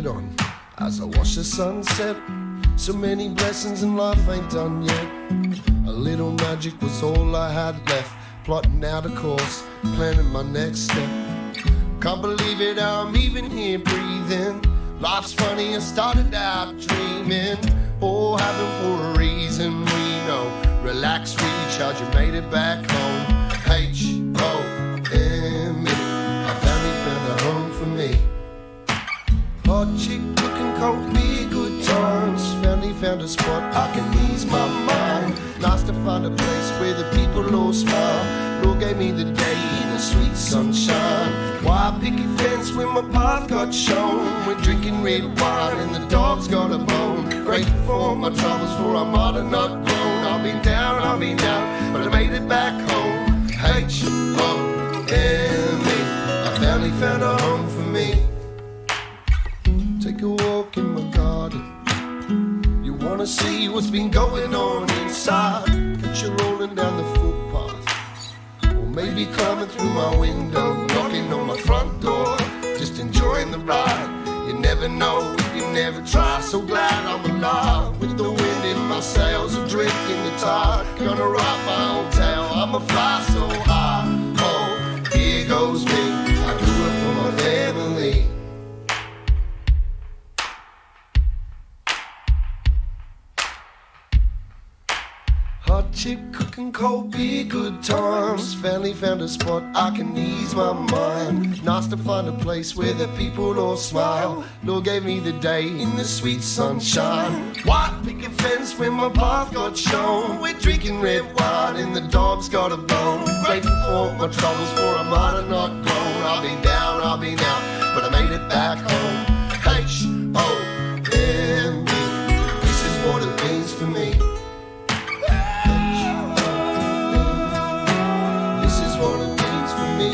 On as I watch the sunset. So many blessings and life ain't done yet. A little magic was all I had left. Plotting out a course, planning my next step. Can't believe it, I'm even here breathing. Life's funny, I started out dreaming. Oh, heaven for a reason, we know. Relax, recharge, you made it back home. H-O-M-E, I finally found a home for me. Hot chick, cooking cold beer, good times. Finally found a spot I can ease my mind. Nice to find a place where the people all smile. Lord gave me the day in the sweet sunshine. Why picket fence when my path got shown? We're drinking red wine and the dog's got a bone. Grateful for my troubles, for I might have not grown. I've been down, but I made it back home. H-O-M-E, I finally found a home for me. Take a walk in my garden. You wanna see what's been going on inside? Catch you rolling down the footpath, or maybe climbing through my window, knocking on my front door, just enjoying the ride. You never know, you never try. So glad I'm alive, with the wind in my sails, adrift in the tide. Gonna write my own tale, I'ma fly so high. Oh, here goes me, I do it for my family. Hot chick, cooking cold beer, good times. Finally found a spot I can ease my mind. Nice to find a place where the people all smile. Lord gave me the day in the sweet sunshine. White picket fence when my path got shown. We're drinking red wine and the dog's got a bone. Grateful for my troubles, for I might have not grown. I've been down, but I made it back home. H-O-M-E, this is what it means for me. What it means for me.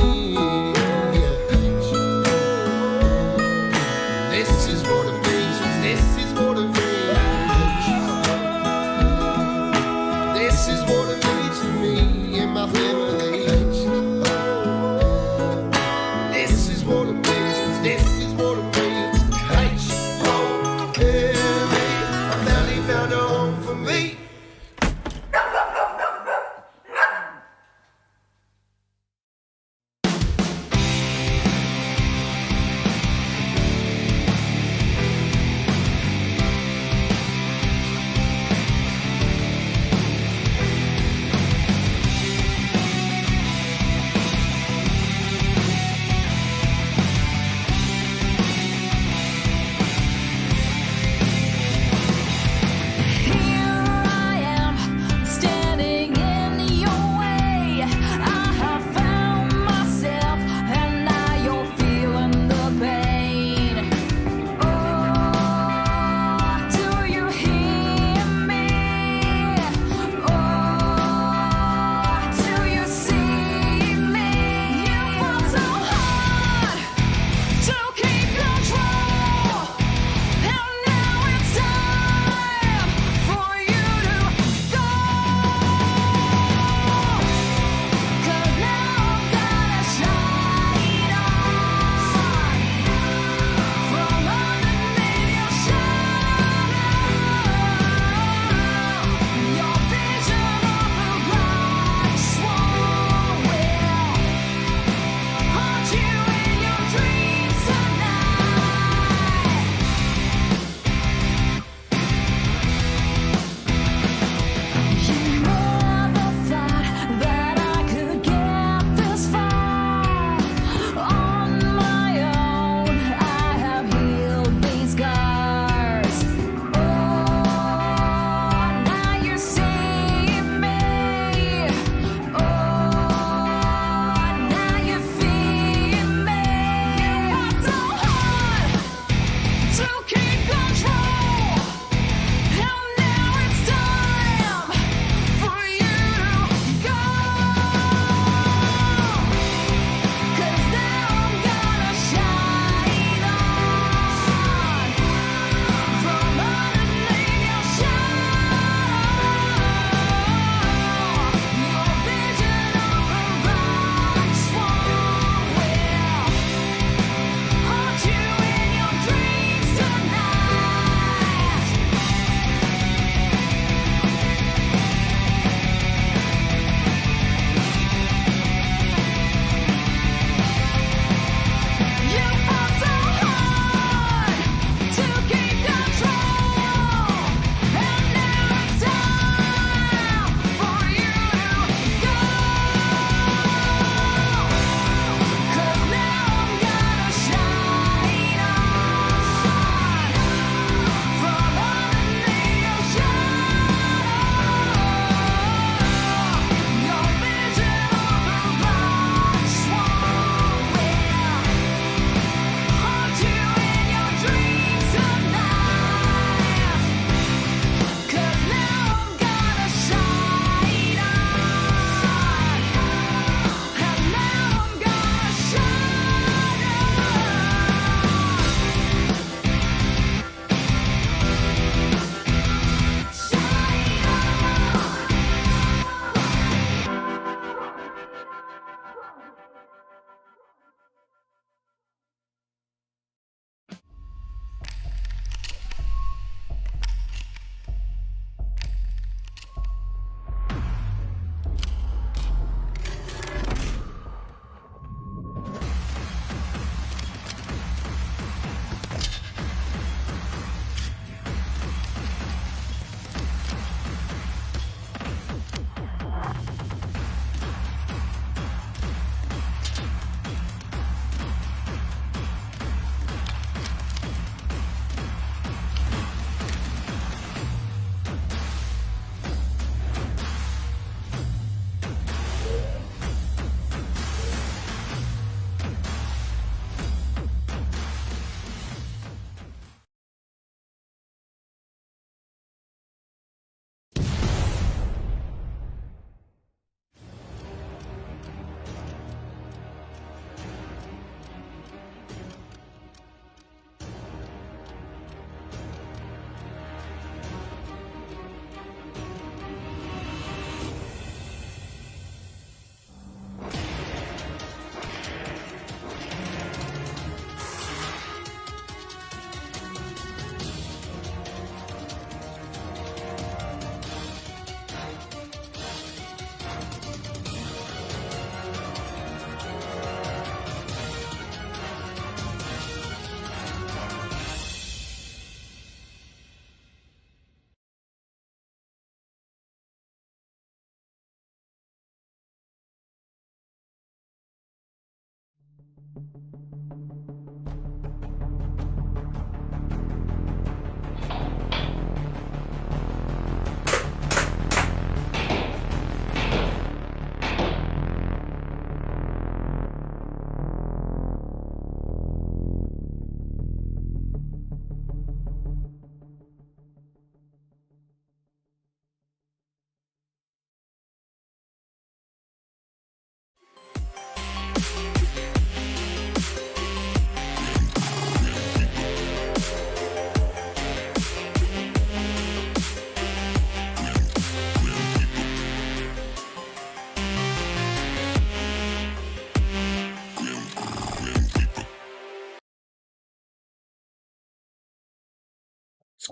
This is what it means. This is what it means. This is what it means to me and my family. This is what it means. This is what it means. H-O-M-E, I finally found a home for me.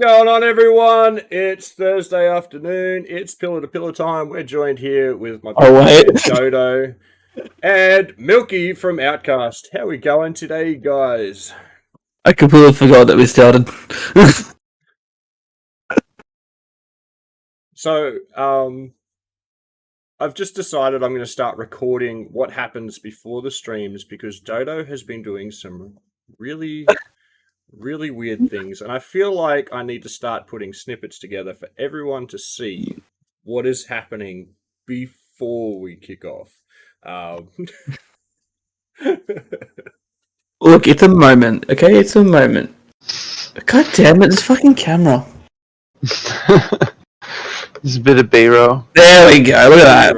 What's going on, everyone? It's Thursday afternoon. It's Pillar to Pillar time. We're joined here with my friend Dodo and Milky from Outkast. How are we going today, guys? I completely forgot that we started. So, I've just decided I'm going to start recording what happens before the streams because Dodo has been doing some really weird things, and I feel like I need to start putting snippets together for everyone to see what is happening before we kick off. Look, it's a moment, okay? It's a moment. God damn it, this fucking camera. There's a bit of B-roll. There we go, look at that.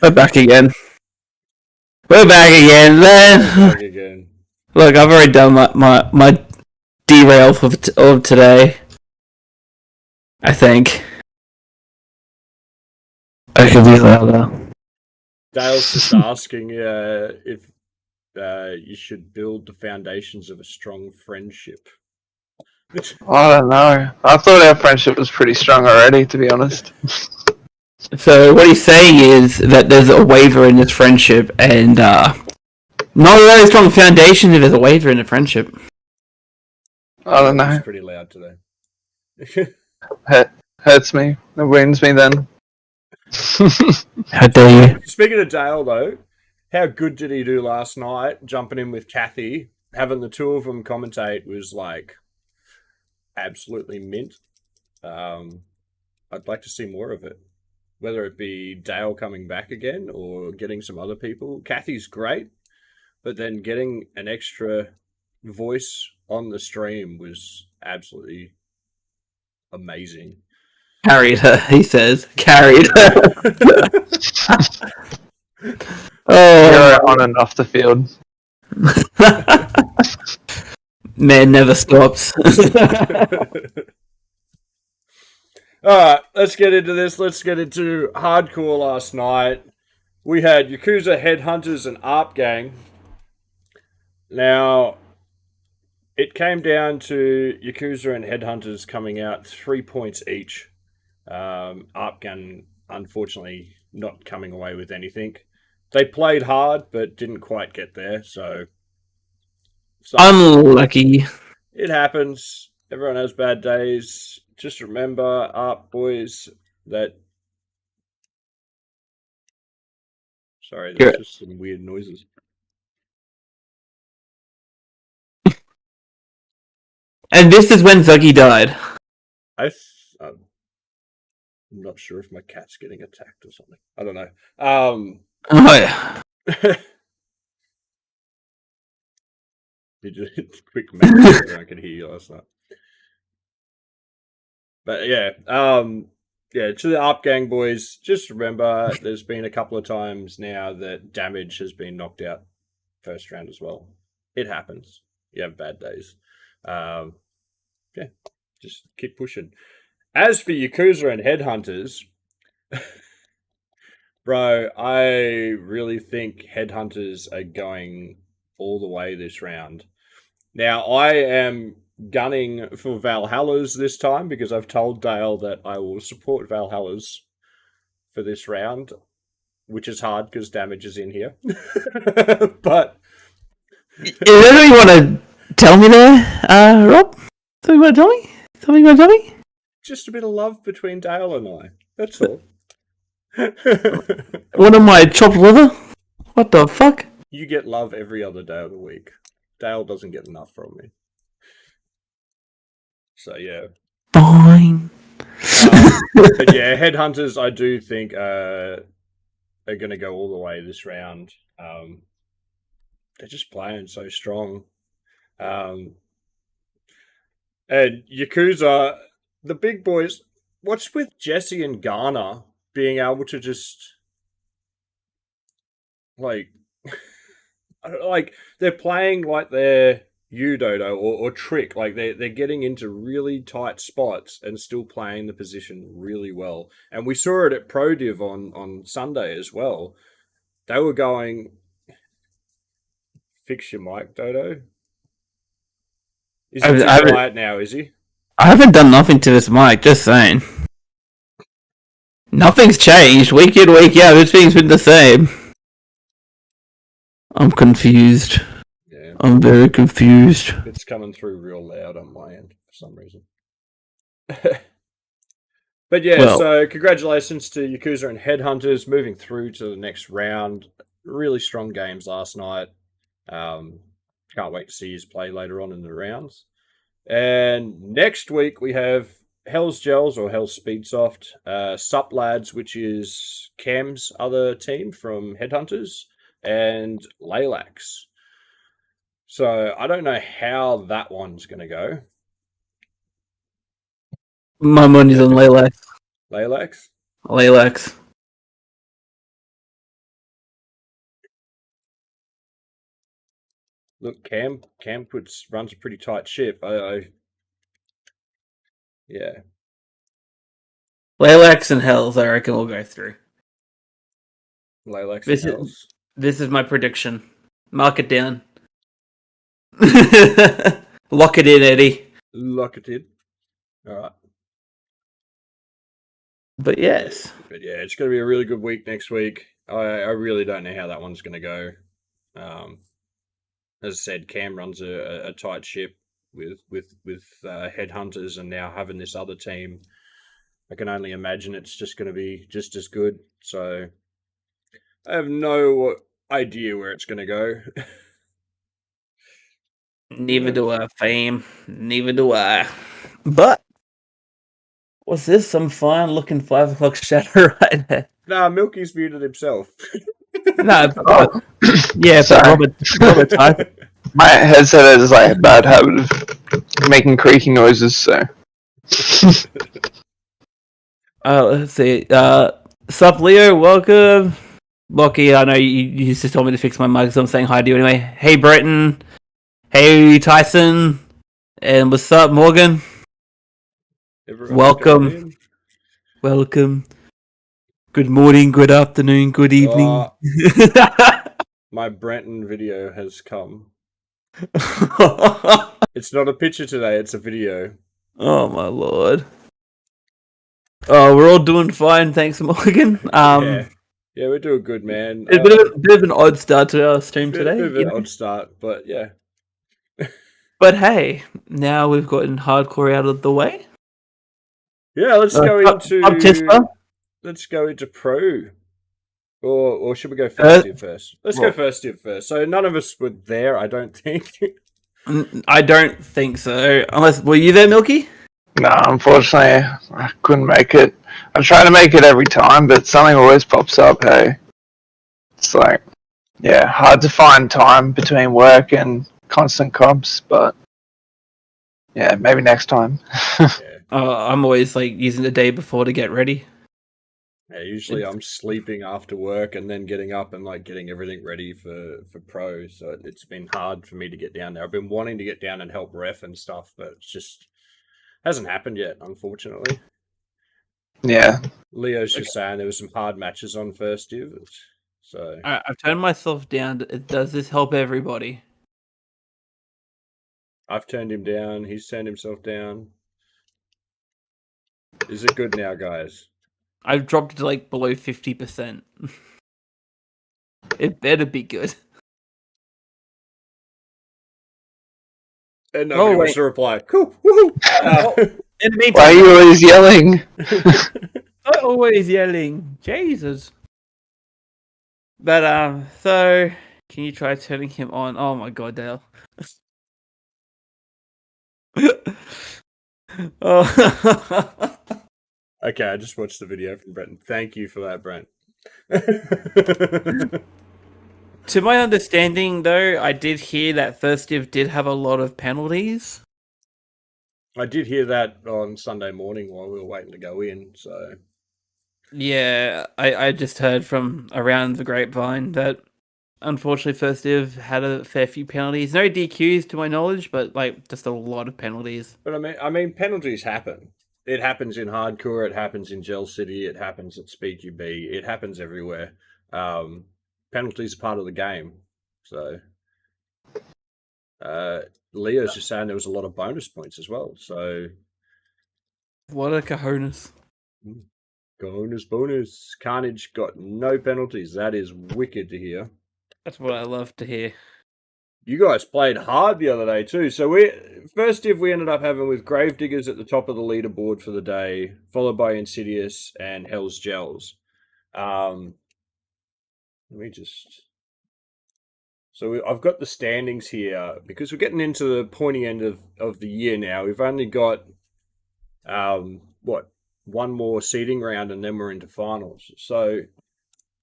We're back again. We're back again, man. Look, I've already done my derail of today. I think. I could be louder. Dale's just asking if you should build the foundations of a strong friendship. I don't know. I thought our friendship was pretty strong already, to be honest. So what he's saying is that there's a waiver in this friendship, and not a very strong foundation if there's a waiver in a friendship. I don't know. It's pretty loud today. Hurts me. It wounds me then. How dare you? Speaking of Dale, though, how good did he do last night? Jumping in with Kathy, having the two of them commentate was like absolutely mint. I'd like to see more of it. Whether it be Dale coming back again or getting some other people. Kathy's great, but then getting an extra voice on the stream was absolutely amazing. Carried her, he says. Carried her. You're on and off the field. Man never stops. Alright, let's get into this. Let's get into Hardcore last night. We had Yakuza, Headhunters, and ARP Gang. Now, it came down to Yakuza and Headhunters coming out 3 points each. ARP Gang, unfortunately, not coming away with anything. They played hard, but didn't quite get there, so unlucky. It happens. Everyone has bad days. Just remember, ARP boys, that... Sorry, there's just some weird noises. And this is when Zuggy died. I'm not sure if my cat's getting attacked or something. I don't know. Oh, yeah. Did you quick match I could hear you last night. But yeah, to the ARP Gang boys, just remember there's been a couple of times now that Damage has been knocked out first round as well. It happens. You have bad days. Just keep pushing. As for Yakuza and Headhunters, bro, I really think Headhunters are going all the way this round. Now, I am gunning for Valhalla's this time because I've told Dale that I will support Valhalla's for this round, which is hard because Damage is in here. But is that what you want to tell me there, Rob? Something you want to tell me? Something you want to tell me? Just a bit of love between Dale and I. That's all. What am I, chopped liver? What the fuck? You get love every other day of the week. Dale doesn't get enough from me. So, yeah. Fine. But yeah, Headhunters, I do think are going to go all the way this round. They're just playing so strong. And Yakuza, the big boys, what's with Jesse and Garner being able to just, like they're playing like they're Dodo or Trick, like they're getting into really tight spots and still playing the position really well. And we saw it at Pro Div on Sunday as well. They were going, fix your mic, Dodo. Is he too quiet now, is he? I haven't done nothing to this mic, just saying. Nothing's changed. Week in, week out, everything's been the same. I'm confused. Yeah. I'm very confused. It's coming through real loud on my end for some reason. But yeah, Well, so congratulations to Yakuza and Headhunters moving through to the next round. Really strong games last night. Can't wait to see you play later on in the rounds. And next week we have Hell's Gels or Hell's Speedsoft, Sup Lads, which is Cam's other team from Headhunters, and Laylax. So I don't know how that one's going to go. my money's on Laylax. Laylax? Laylax. Look, Cam runs a pretty tight ship. Yeah. Laylax and Hells, I reckon we'll go through. Laylax This and is- Hells. This is my prediction. Mark it down. Lock it in, Eddie. Lock it in. All right. But yes. But yeah, it's going to be a really good week next week. I really don't know how that one's going to go. As I said, Cam runs a tight ship with Headhunters, and now having this other team, I can only imagine it's just going to be just as good. So I have no idea where it's going to go. Neither do I, fame. Neither do I. But what's this? Some fine looking 5 o'clock shadow right there. Nah, Milky's muted himself. No, Oh, yeah, but sorry. Robert type. My headset has like a bad habit of making creaking noises, so. Let's see. Sup, Leo? Welcome. Lockie, I know you just told me to fix my mic, so I'm saying hi to you anyway. Hey, Breton. Hey, Tyson. And what's up, Morgan? Everyone Welcome. come in. Welcome. Good morning, good afternoon, good evening. My Brenton video has come. It's not a picture today, it's a video. Oh, my lord. Oh, we're all doing fine, thanks, Morgan. Yeah, we're doing good, man. A bit of an odd start to our stream today. Bit of an odd start, but yeah. But hey, now we've gotten hardcore out of the way. Yeah, let's go into pro. Or should we go first div first? Let's go first div first. So none of us were there, I don't think. I don't think so. Unless, were you there, Milky? No, unfortunately, I couldn't make it. I try to make it every time, but something always pops up, hey. It's like, yeah, hard to find time between work and constant comps, but yeah, maybe next time. Yeah. I'm always like using the day before to get ready. Yeah, usually I'm sleeping after work and then getting up and like getting everything ready for pro. So it's been hard for me to get down there. I've been wanting to get down and help ref and stuff, but it's just hasn't happened yet, unfortunately. Yeah. Leo's just saying there was some hard matches on first div. So I've turned myself down. Does this help everybody? I've turned him down. He's turned himself down. Is it good now, guys? I've dropped it to like below 50%. It better be good. And nobody wants wait. to reply. Cool. Woohoo! In the meantime, Why are you always yelling? not always yelling. Jesus. But so Can you try turning him on? Oh my god, Dale. Oh. Okay, I just watched the video from Brenton. Thank you for that, Brent. To my understanding, though, I did hear that First Div did have a lot of penalties. I did hear that on Sunday morning while we were waiting to go in, so... Yeah, I just heard from around the grapevine that unfortunately First Div had a fair few penalties. No DQs to my knowledge, but like just a lot of penalties. But I mean, penalties happen. It happens in Hardcore, it happens in Gel City, it happens at Speedqb, it happens everywhere. Penalties are part of the game, so... Leo's just saying there was a lot of bonus points as well, so... What a cojones. Bonus. Carnage got no penalties. That is wicked to hear. That's what I love to hear. You guys played hard the other day too. So First Div we ended up having with Gravediggers at the top of the leaderboard for the day, followed by Insidious and Hell's Gels. Let me just... So I've got the standings here because we're getting into the pointy end of the year now. We've only got one more seeding round and then we're into finals. So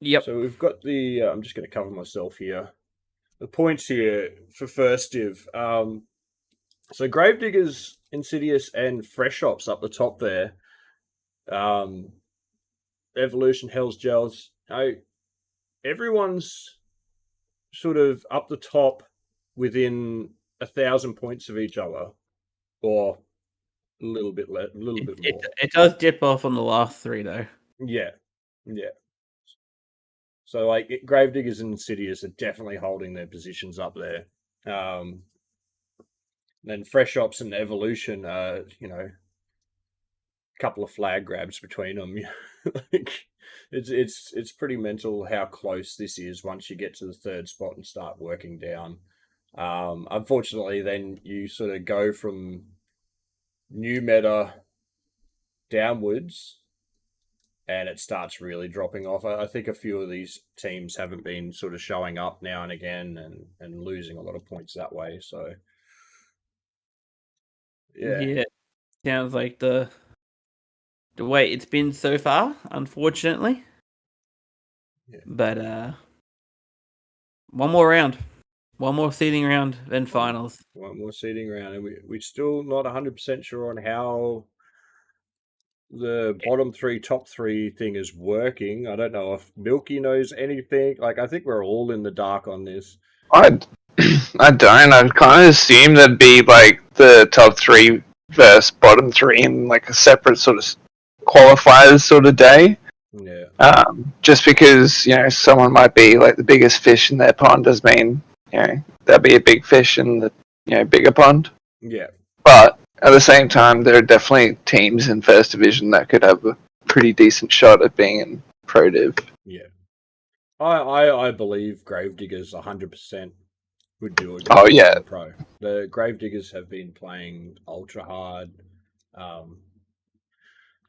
Yep. So we've got the I'm just going to cover myself here. The points here for First Div. So Gravediggers, Insidious, and Fresh Ops up the top there. Evolution, Hell's Gels. Everyone's sort of up the top within 1,000 points of each other, or a little bit more. It does dip off on the last three though. Yeah. So like Gravediggers and Insidious are definitely holding their positions up there. Then Fresh Ops and Evolution are, a couple of flag grabs between them. Like, it's pretty mental how close this is once you get to the third spot and start working down. Unfortunately, then you sort of go from new meta downwards and it starts really dropping off. I think a few of these teams haven't been sort of showing up now and again and losing a lot of points that way. So, yeah. Sounds like the way it's been so far, unfortunately. Yeah. But one more round. One more seeding round, then finals. One more seeding round. And we're still not 100% sure on how the bottom three, top three thing is working. I don't know if Milky knows anything. Like, I think we're all in the dark on this. I don't. I'd kind of assume that'd be like the top three versus bottom three in like a separate sort of qualifiers sort of day. Yeah. Just because, someone might be like the biggest fish in their pond does mean, there'll be a big fish in the, bigger pond. Yeah. But at the same time, there are definitely teams in First Division that could have a pretty decent shot at being in Pro Div. Yeah. I believe Gravediggers 100% would do it. Oh, yeah. Pro. The Gravediggers have been playing ultra hard,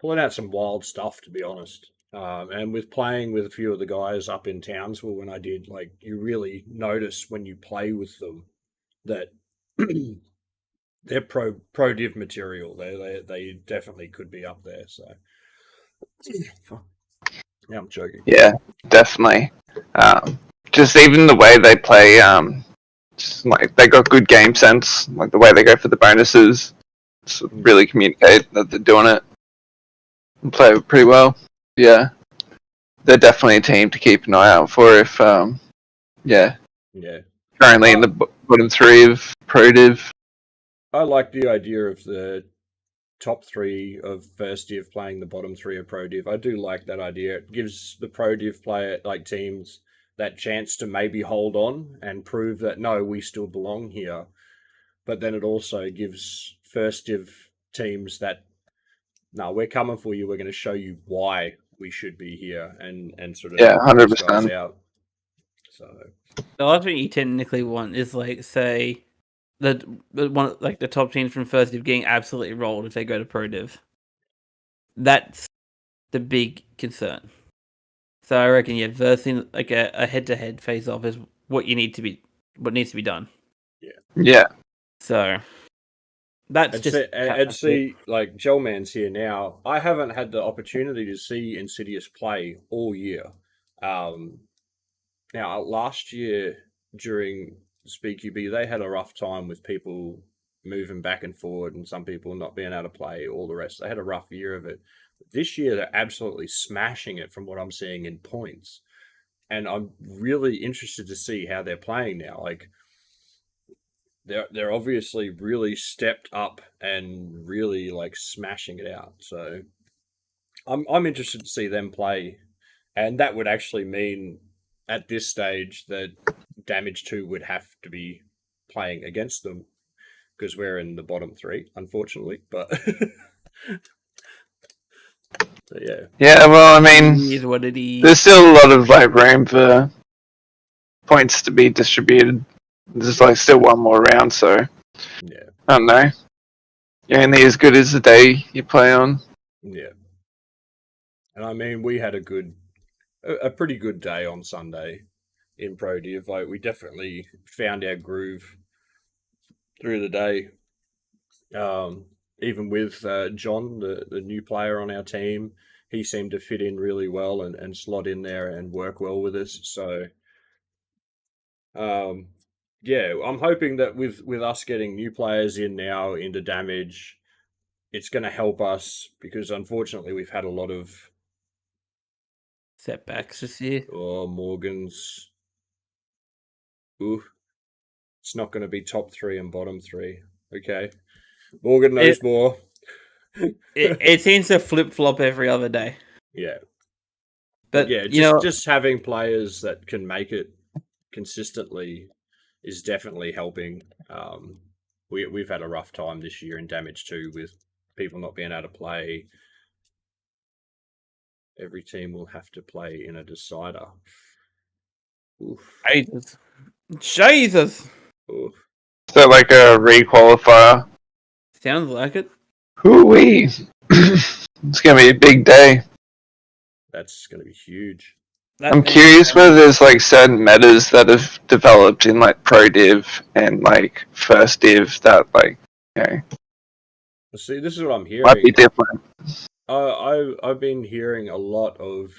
pulling out some wild stuff, to be honest. And with playing with a few of the guys up in Townsville when I did, like, you really notice when you play with them that they're pro div material. They definitely could be up there. So, yeah, I'm joking. Yeah, definitely. Just even the way they play, like they got good game sense. Like the way they go for the bonuses, really communicate that they're doing it and play pretty well. Yeah, they're definitely a team to keep an eye out for. If Yeah. Currently in the bottom three of Pro Div. I like the idea of the top three of First Div playing the bottom three of Pro Div. I do like that idea. It gives the Pro Div player, like teams, that chance to maybe hold on and prove that, no, we still belong here. But then it also gives First Div teams that, no, we're coming for you. We're going to show you why we should be here and sort of 100%. out. So the last thing you technically want is like, say, the one like the top teams from First Div getting absolutely rolled if they go to Pro Div. That's the big concern. So I reckon, versing like a head-to-head face-off is what needs to be done. Yeah. So that's And just see, like Gelman's here now. I haven't had the opportunity to see Insidious play all year. Now last year during Speedqb, they had a rough time with people moving back and forward, and some people not being able to play. All the rest, they had a rough year of it. This year, they're absolutely smashing it from what I'm seeing in points, and I'm really interested to see how they're playing now. Like, they're obviously really stepped up and really like smashing it out. So I'm interested to see them play, and that would actually mean at this stage that Damage 2 would have to be playing against them because we're in the bottom 3, unfortunately. But so, yeah. Yeah, well, I mean, it is what it is. there's still a lot of like room for points to be distributed. There's like still one more round, so Yeah. I don't know. You're only as good as the day you play on. Yeah. And I mean, we had a pretty good day on Sunday in Pro Div. Like, we definitely found our groove through the day. Even with John, the new player on our team, he seemed to fit in really well and slot in there and work well with us. So, yeah, I'm hoping that with us getting new players in now into Damage, it's going to help us because unfortunately we've had a lot of Setbacks this year. Oh, Morgan's. Ooh. It's not going to be top 3 and bottom 3. Okay. Morgan knows more. It seems to flip flop every other day. Yeah. But Yeah, just having players that can make it consistently is definitely helping. We've had a rough time this year in Damage 2 with people not being able to play. Every team will have to play in a decider. Oof. Jesus. Oof. So like a requalifier. Sounds like it. Hoo-wee. It's gonna be a big day. That's going to be huge. I'm curious whether there's like certain metas that have developed in like Pro Div and like First Div that like, you know, See, this is what I'm hearing. might be different. I've been hearing a lot of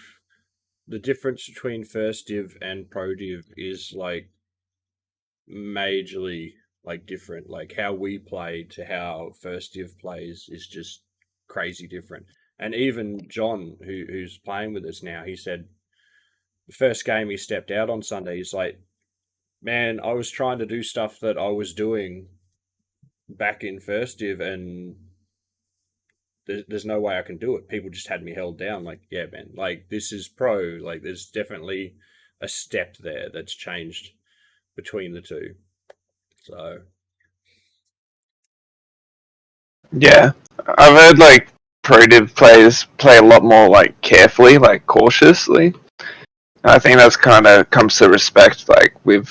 the difference between First Div and Pro Div is like majorly like different. Like how we play to how First Div plays is just crazy different. And even John, who's playing with us now, he said the first game he stepped out on Sunday, he's like, man, I was trying to do stuff that I was doing back in First Div and there's no way I can do it. People just had me held down. Like, yeah, man, like this is pro. Like there's definitely a step there that's changed between the two. So Yeah, I've heard like Pro Div players play a lot more like carefully, like cautiously. And I think that's kind of comes to respect. Like with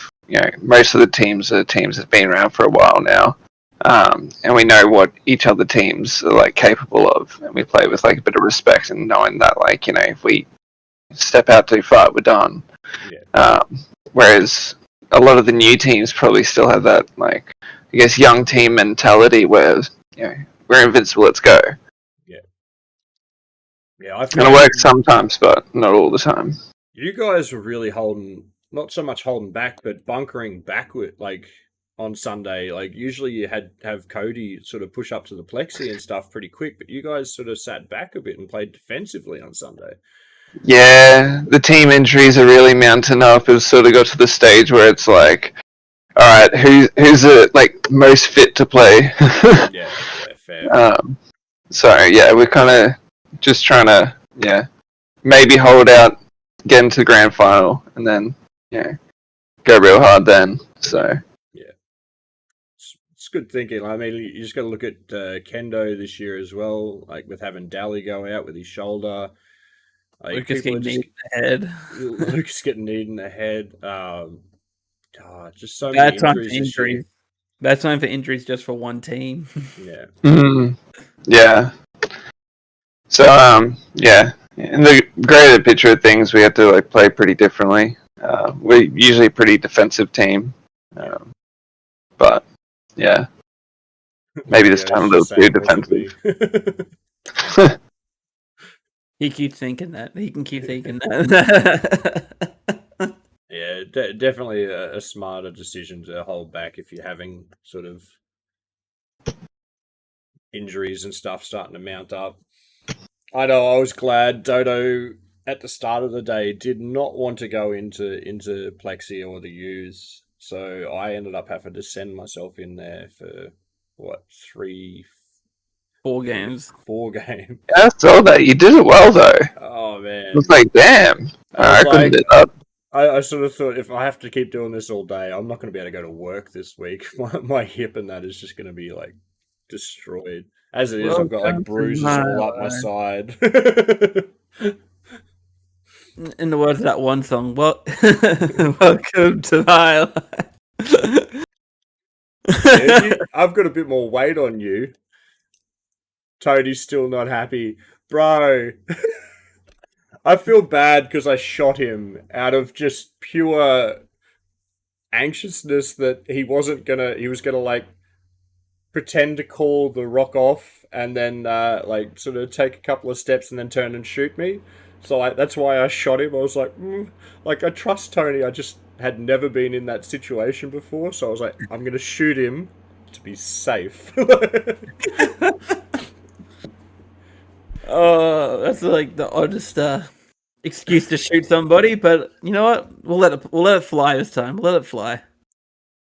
most of the teams are teams that's been around for a while now. And we know what each other teams are like capable of, and we play with like a bit of respect and knowing that like if we step out too far, we're done. yeah, Whereas a lot of the new teams probably still have that like I guess young team mentality where we're invincible, let's go. Yeah, I And it works sometimes, but not all the time. You guys were really not so much holding back, but bunkering backward, like on Sunday. Like usually you have Cody sort of push up to the plexi and stuff pretty quick, but you guys sort of sat back a bit and played defensively on Sunday. Yeah, the team injuries are really mounting up. It's sort of got to the stage where it's like, all right, who's like most fit to play? Yeah, fair. So yeah, we're kind of just trying to maybe hold out, get into the grand final, and then go real hard then. So yeah, it's good thinking. I mean, you just got to look at Kendo this year as well. Like with having Dally go out with his shoulder. Like, Lucas getting kneed in the head. Lucas getting kneed in the head. Just so Bad many time injuries. for injuries. Bad time for injuries just for one team. Yeah. Yeah. So in the greater picture of things, we have to like play pretty differently. We're usually a pretty defensive team, but yeah, maybe this time a little too defensive. He keeps thinking that. He can keep thinking that. Yeah, definitely a smarter decision to hold back if you're having sort of injuries and stuff starting to mount up. I know I was glad Dodo at the start of the day did not want to go into Plexi or the U's, so I ended up having to send myself in there for what 4 games. 4 games. Yeah, I saw that. You did it well though. Oh man, I was like, damn. I couldn't do that. I sort of thought if I have to keep doing this all day, I'm not going to be able to go to work this week. My hip and that is just going to be like destroyed. As it is, I've got like bruises all up my side. In the words of that one song, welcome to my life. Yeah, I've got a bit more weight on you. Toadie's still not happy. Bro, I feel bad because I shot him out of just pure anxiousness that he was gonna like pretend to call the rock off and then like sort of take a couple of steps and then turn and shoot me. So that's why I shot him. I was like, like I trust Tony. I just had never been in that situation before, so I was like, I'm gonna shoot him to be safe. Oh, that's like the oddest excuse to shoot somebody, but you know what? We'll let it fly this time. We'll let it fly.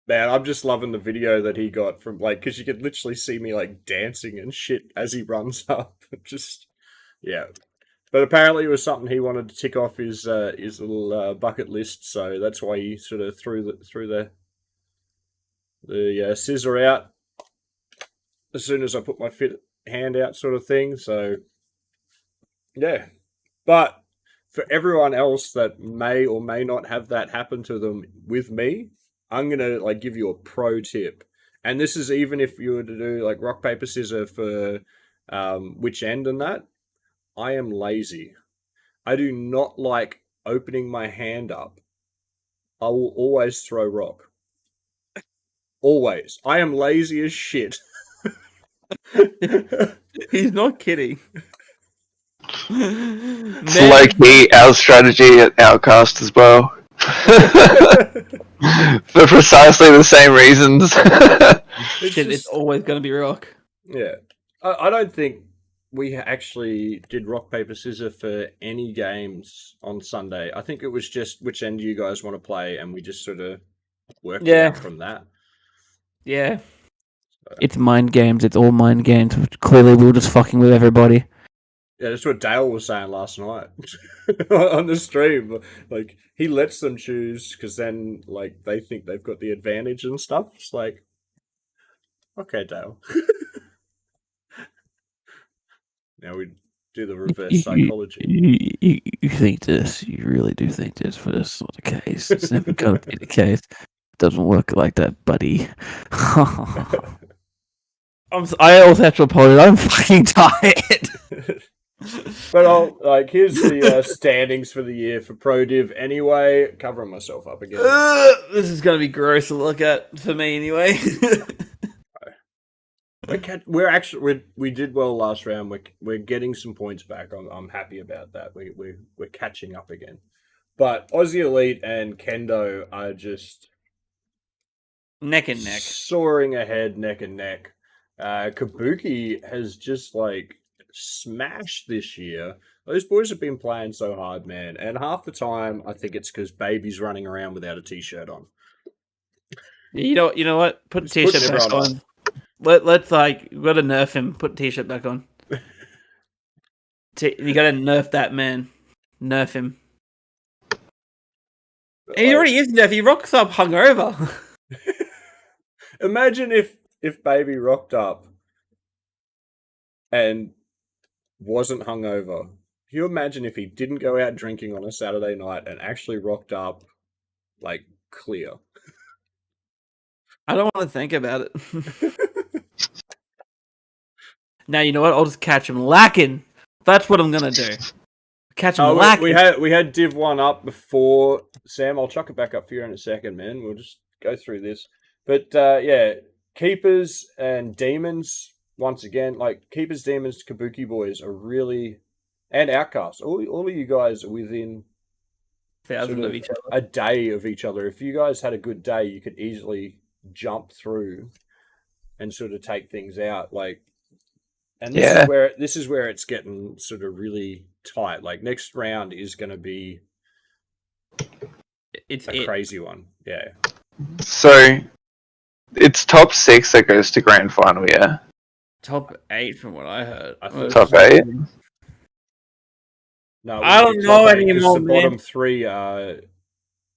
Man, I'm just loving the video that he got from like because you could literally see me like dancing and shit as he runs up. Just yeah. But apparently it was something he wanted to tick off his little bucket list, so that's why he sort of threw the scissor out as soon as I put my hand out, sort of thing. So yeah, but for everyone else that may or may not have that happen to them with me, I'm gonna like give you a pro tip, and this is even if you were to do like rock paper scissors for which end and that. I am lazy. I do not like opening my hand up. I will always throw rock. Always. I am lazy as shit. He's not kidding. It's low-key our strategy at Outkast as well. For precisely the same reasons. It's always going to be rock. Yeah. I don't think we actually did rock, paper, scissors for any games on Sunday. I think it was just which end you guys want to play, and we just sort of worked it out from that. Yeah. So. It's mind games. It's all mind games. Clearly, we were just fucking with everybody. Yeah, that's what Dale was saying last night on the stream. Like, he lets them choose because then, like, they think they've got the advantage and stuff. It's like, okay, Dale. Now we do the reverse psychology. You think this. You really do think this for this sort of case. It's never going to be the case. It doesn't work like that, buddy. I also have to apologize. I'm fucking tired. But here's the standings for the year for Pro Div anyway. Covering myself up again. This is going to be gross to look at for me anyway. We did well last round. We're getting some points back. I'm happy about that. We're catching up again. But Aussie Elite and Kendo are just neck and neck, soaring ahead, neck and neck. Kabuki has just like smashed this year. Those boys have been playing so hard, man. And half the time, I think it's because Baby's running around without a t-shirt on. You know what? Put a t-shirt back on. Let's we gotta nerf him. Put the t-shirt back on. You gotta nerf that man. Nerf him. And he already is nerf. He rocks up hungover. Imagine if Baby rocked up and wasn't hungover. Can you imagine if he didn't go out drinking on a Saturday night and actually rocked up like clear? I don't want to think about it. Now, you know what? I'll just catch him lacking. That's what I'm going to do. catch them lacking. We had Div 1 up before. Sam, I'll chuck it back up for you in a second, man. We'll just go through this. But yeah, Keepers and Demons, once again, like Keepers, Demons, Kabuki Boys are really... And Outkast. All of you guys are within... Thousands of each other. A day of each other. If you guys had a good day, you could easily jump through and sort of take things out. Like, and this is where it's getting sort of really tight. Like next round is going to be a crazy one. Yeah. So it's top 6 that goes to grand final. Yeah. Top 8 from what I heard. Top 8. No, I don't know anymore, the man. bottom 3 are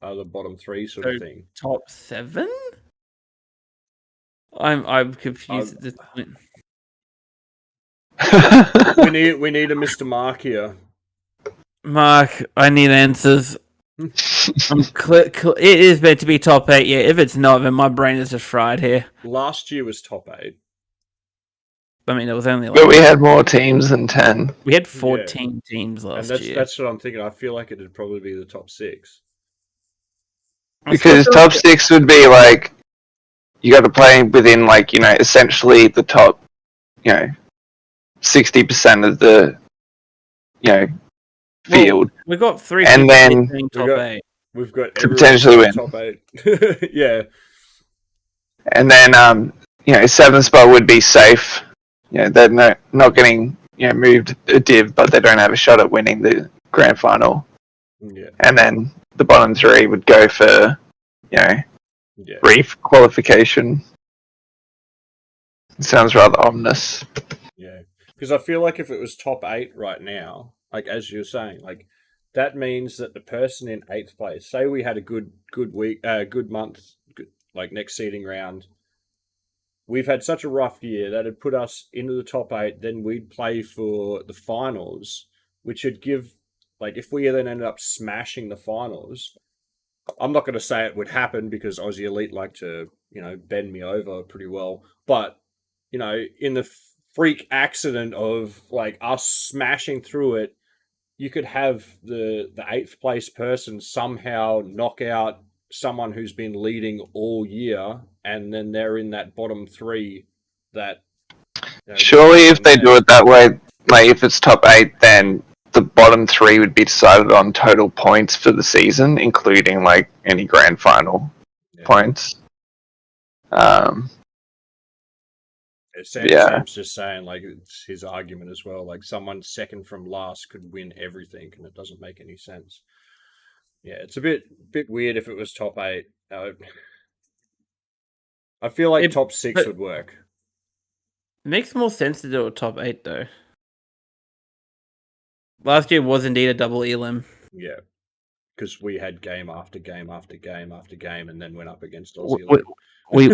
the bottom 3 sort of thing. Top 7? I'm confused at this point. we need a Mr. Mark here. Mark, I need answers. It is meant to be top 8, yeah. If it's not, then my brain is just fried here. Last year was top 8. I mean, it was only But we had more teams than 10. We had 14 teams last year. That's what I'm thinking. I feel like it'd probably be the top 6. Because top 6 would be like, you got to play within like, essentially the top, 60% of the, field. Well, we got 3 and then top 8. We've got to potentially win. Top 8. Yeah. And then, 7th spot would be safe. They're not getting moved a div, but they don't have a shot at winning the grand final. Yeah. And then the bottom 3 would go for, brief qualification. It sounds rather ominous. Yeah, because I feel like if it was top 8 right now, like as you're saying, like that means that the person in 8th place, say we had a good week, good month, like next seeding round. We've had such a rough year that had put us into the top 8. Then we'd play for the finals, which would give, like, if we then ended up smashing the finals, I'm not going to say it would happen because Aussie Elite like to, bend me over pretty well. But, in the freak accident of, like, us smashing through it, you could have the 8th place person somehow knock out someone who's been leading all year, and then they're in that bottom 3 that... Surely if they do it that way, like if it's top 8, then the bottom 3 would be decided on total points for the season, including like any grand final points. Sam's just saying, like, it's his argument as well. Like, someone second from last could win everything, and it doesn't make any sense. Yeah, it's a bit weird if it was top 8. I feel like top 6 would work. It makes more sense to do a top 8, though. Last year was indeed a double elim. Yeah, because we had game after game after game after game, and then went up against Aussie Elite. We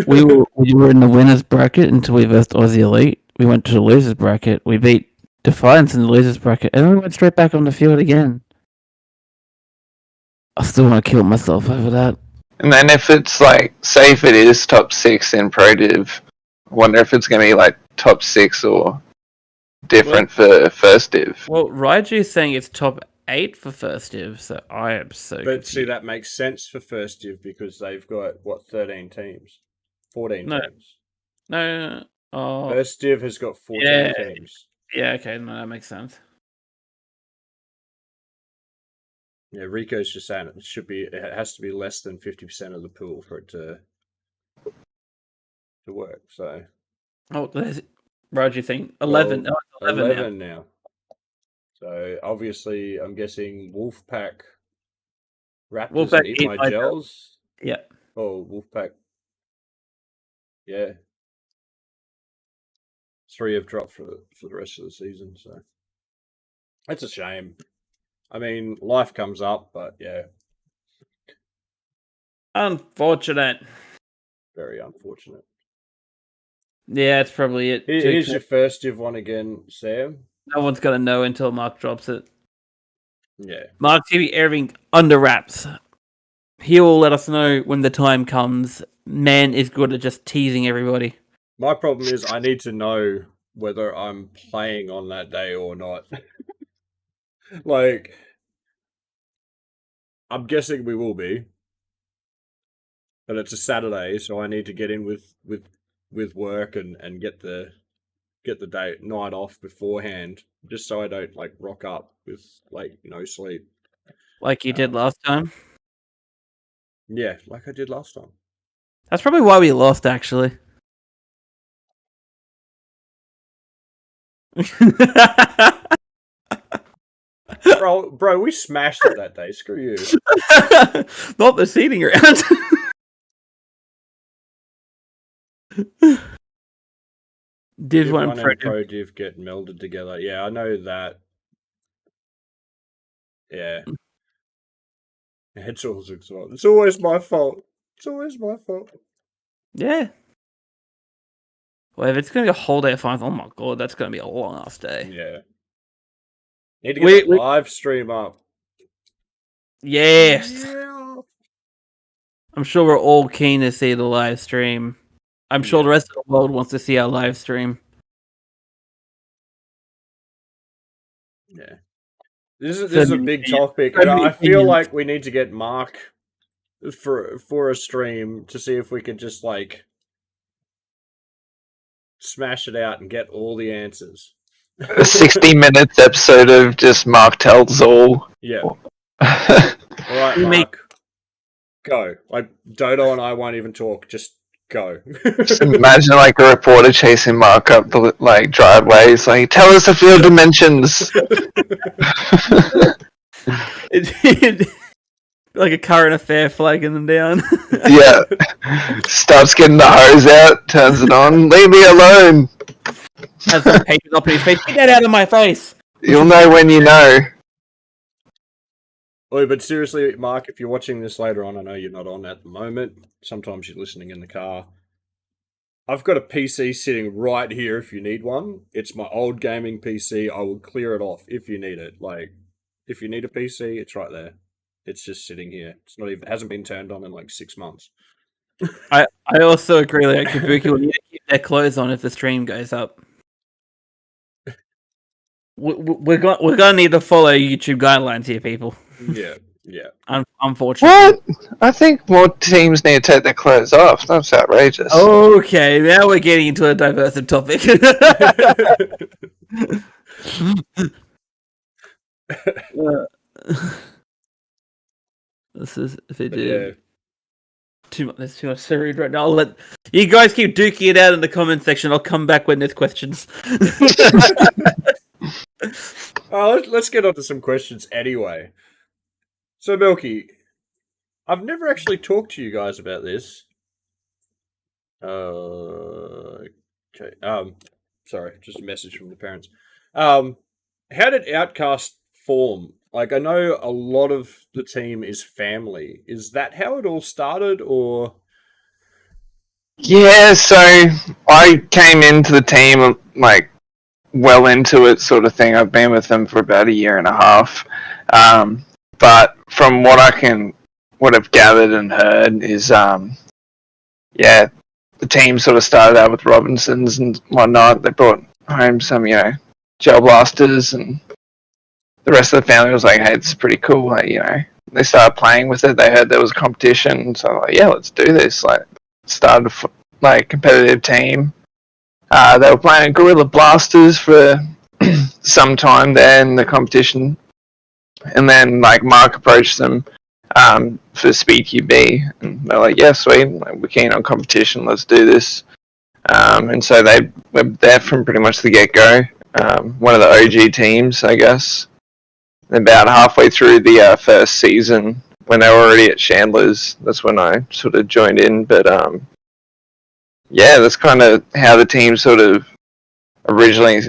were in the winners bracket until we versed Aussie Elite. We went to the losers bracket. We beat Defiance in the losers bracket, and then we went straight back on the field again. I still want to kill myself over that. And then if it's like, say if it is top 6 in Pro Div, I wonder if it's going to be like top 6 or different for First Div. Well, Raiju's saying it's top 8 for First Div, so I am so confused. See, that makes sense for First Div because they've got, 13 teams? 14 teams. No. Oh. First Div has got 14 teams. Yeah, okay, no, that makes sense. Yeah, Rico's just saying it has to be less than 50% of the pool for it to work. So, there's Roger thing 11. Well, Oh, 11 now. So obviously, I'm guessing Wolfpack Raptors eat my gels. Yeah. Oh, Wolfpack. Yeah. 3 have dropped for the rest of the season. So that's a shame. I mean, life comes up, but yeah. Unfortunate. Very unfortunate. Yeah, that's probably it. Here's your First Div one again, Sam. No one's going to know until Mark drops it. Yeah. Mark's going to be everything under wraps. He will let us know when the time comes. Man is good at just teasing everybody. My problem is I need to know whether I'm playing on that day or not. Like, I'm guessing we will be. But it's a Saturday, so I need to get in with work and get the night off beforehand, just so I don't like rock up with like no sleep. Like you did last time? Yeah, like I did last time. That's probably why we lost, actually. Bro, we smashed it that day. Screw you. Not the seating round. Div 1 and Pro Div get melded together. Yeah, I know that. Yeah. It's always my fault. It's always my fault. Yeah. Well, if it's going to be a whole day of finals, oh my god, that's going to be a long ass day. Yeah. Need to get the live stream up. Yes. Yeah. I'm sure we're all keen to see the live stream. I'm sure the rest of the world wants to see our live stream. Yeah. This is a big topic, and I feel like we need to get Mark for a stream to see if we can just like smash it out and get all the answers. A 60 minutes episode of just Mark tells all. Yeah. Alright, Mark. Go. Like Dodo and I won't even talk, just go. Just imagine like a reporter chasing Mark up the like driveways, like, tell us the field dimensions. Like a current affair flagging them down. Yeah. Starts getting the hose out, turns it on. Leave me alone. Has some papers up in his face. Get that out of my face. You'll know when you know. Oh, but seriously, Mark, if you're watching this later on, I know you're not on at the moment. Sometimes you're listening in the car. I've got a PC sitting right here if you need one. It's my old gaming PC. I will clear it off if you need it. Like, if you need a PC, it's right there. It's just sitting here. It's not even. It hasn't been turned on in like 6 months. I also agree. Like Kabuki will need to keep their clothes on if the stream goes up. We're gonna need to follow YouTube guidelines here, people. Yeah. Unfortunately. What? I think more teams need to take their clothes off. That's outrageous. Okay, now we're getting into a diverse topic. This is if it did. There's too much to read right now. I'll let you guys keep duking it out in the comment section. I'll come back when there's questions. Let's get on to some questions anyway. So, Milky, I've never actually talked to you guys about this. Okay. Sorry, just a message from the parents. How did Outkast form? Like, I know a lot of the team is family. Is that how it all started, or? Yeah, so I came into the team like well into it, sort of thing. I've been with them for about a year and a half. But from what I've gathered and heard is, the team sort of started out with Robinsons and whatnot. They brought home some, gel blasters, and the rest of the family was like, hey, it's pretty cool. Like, they started playing with it. They heard there was a competition, so like, yeah, let's do this. Like, started a competitive team. They were playing Gorilla Blasters for some time there in the competition. And then, like, Mark approached them for Speedqb. And they're like, yeah, sweet. Like, we're keen on competition. Let's do this. And so they were there from pretty much the get-go. One of the OG teams, I guess. And about halfway through the first season, when they were already at Chandler's, that's when I sort of joined in. But, that's kind of how the team sort of originally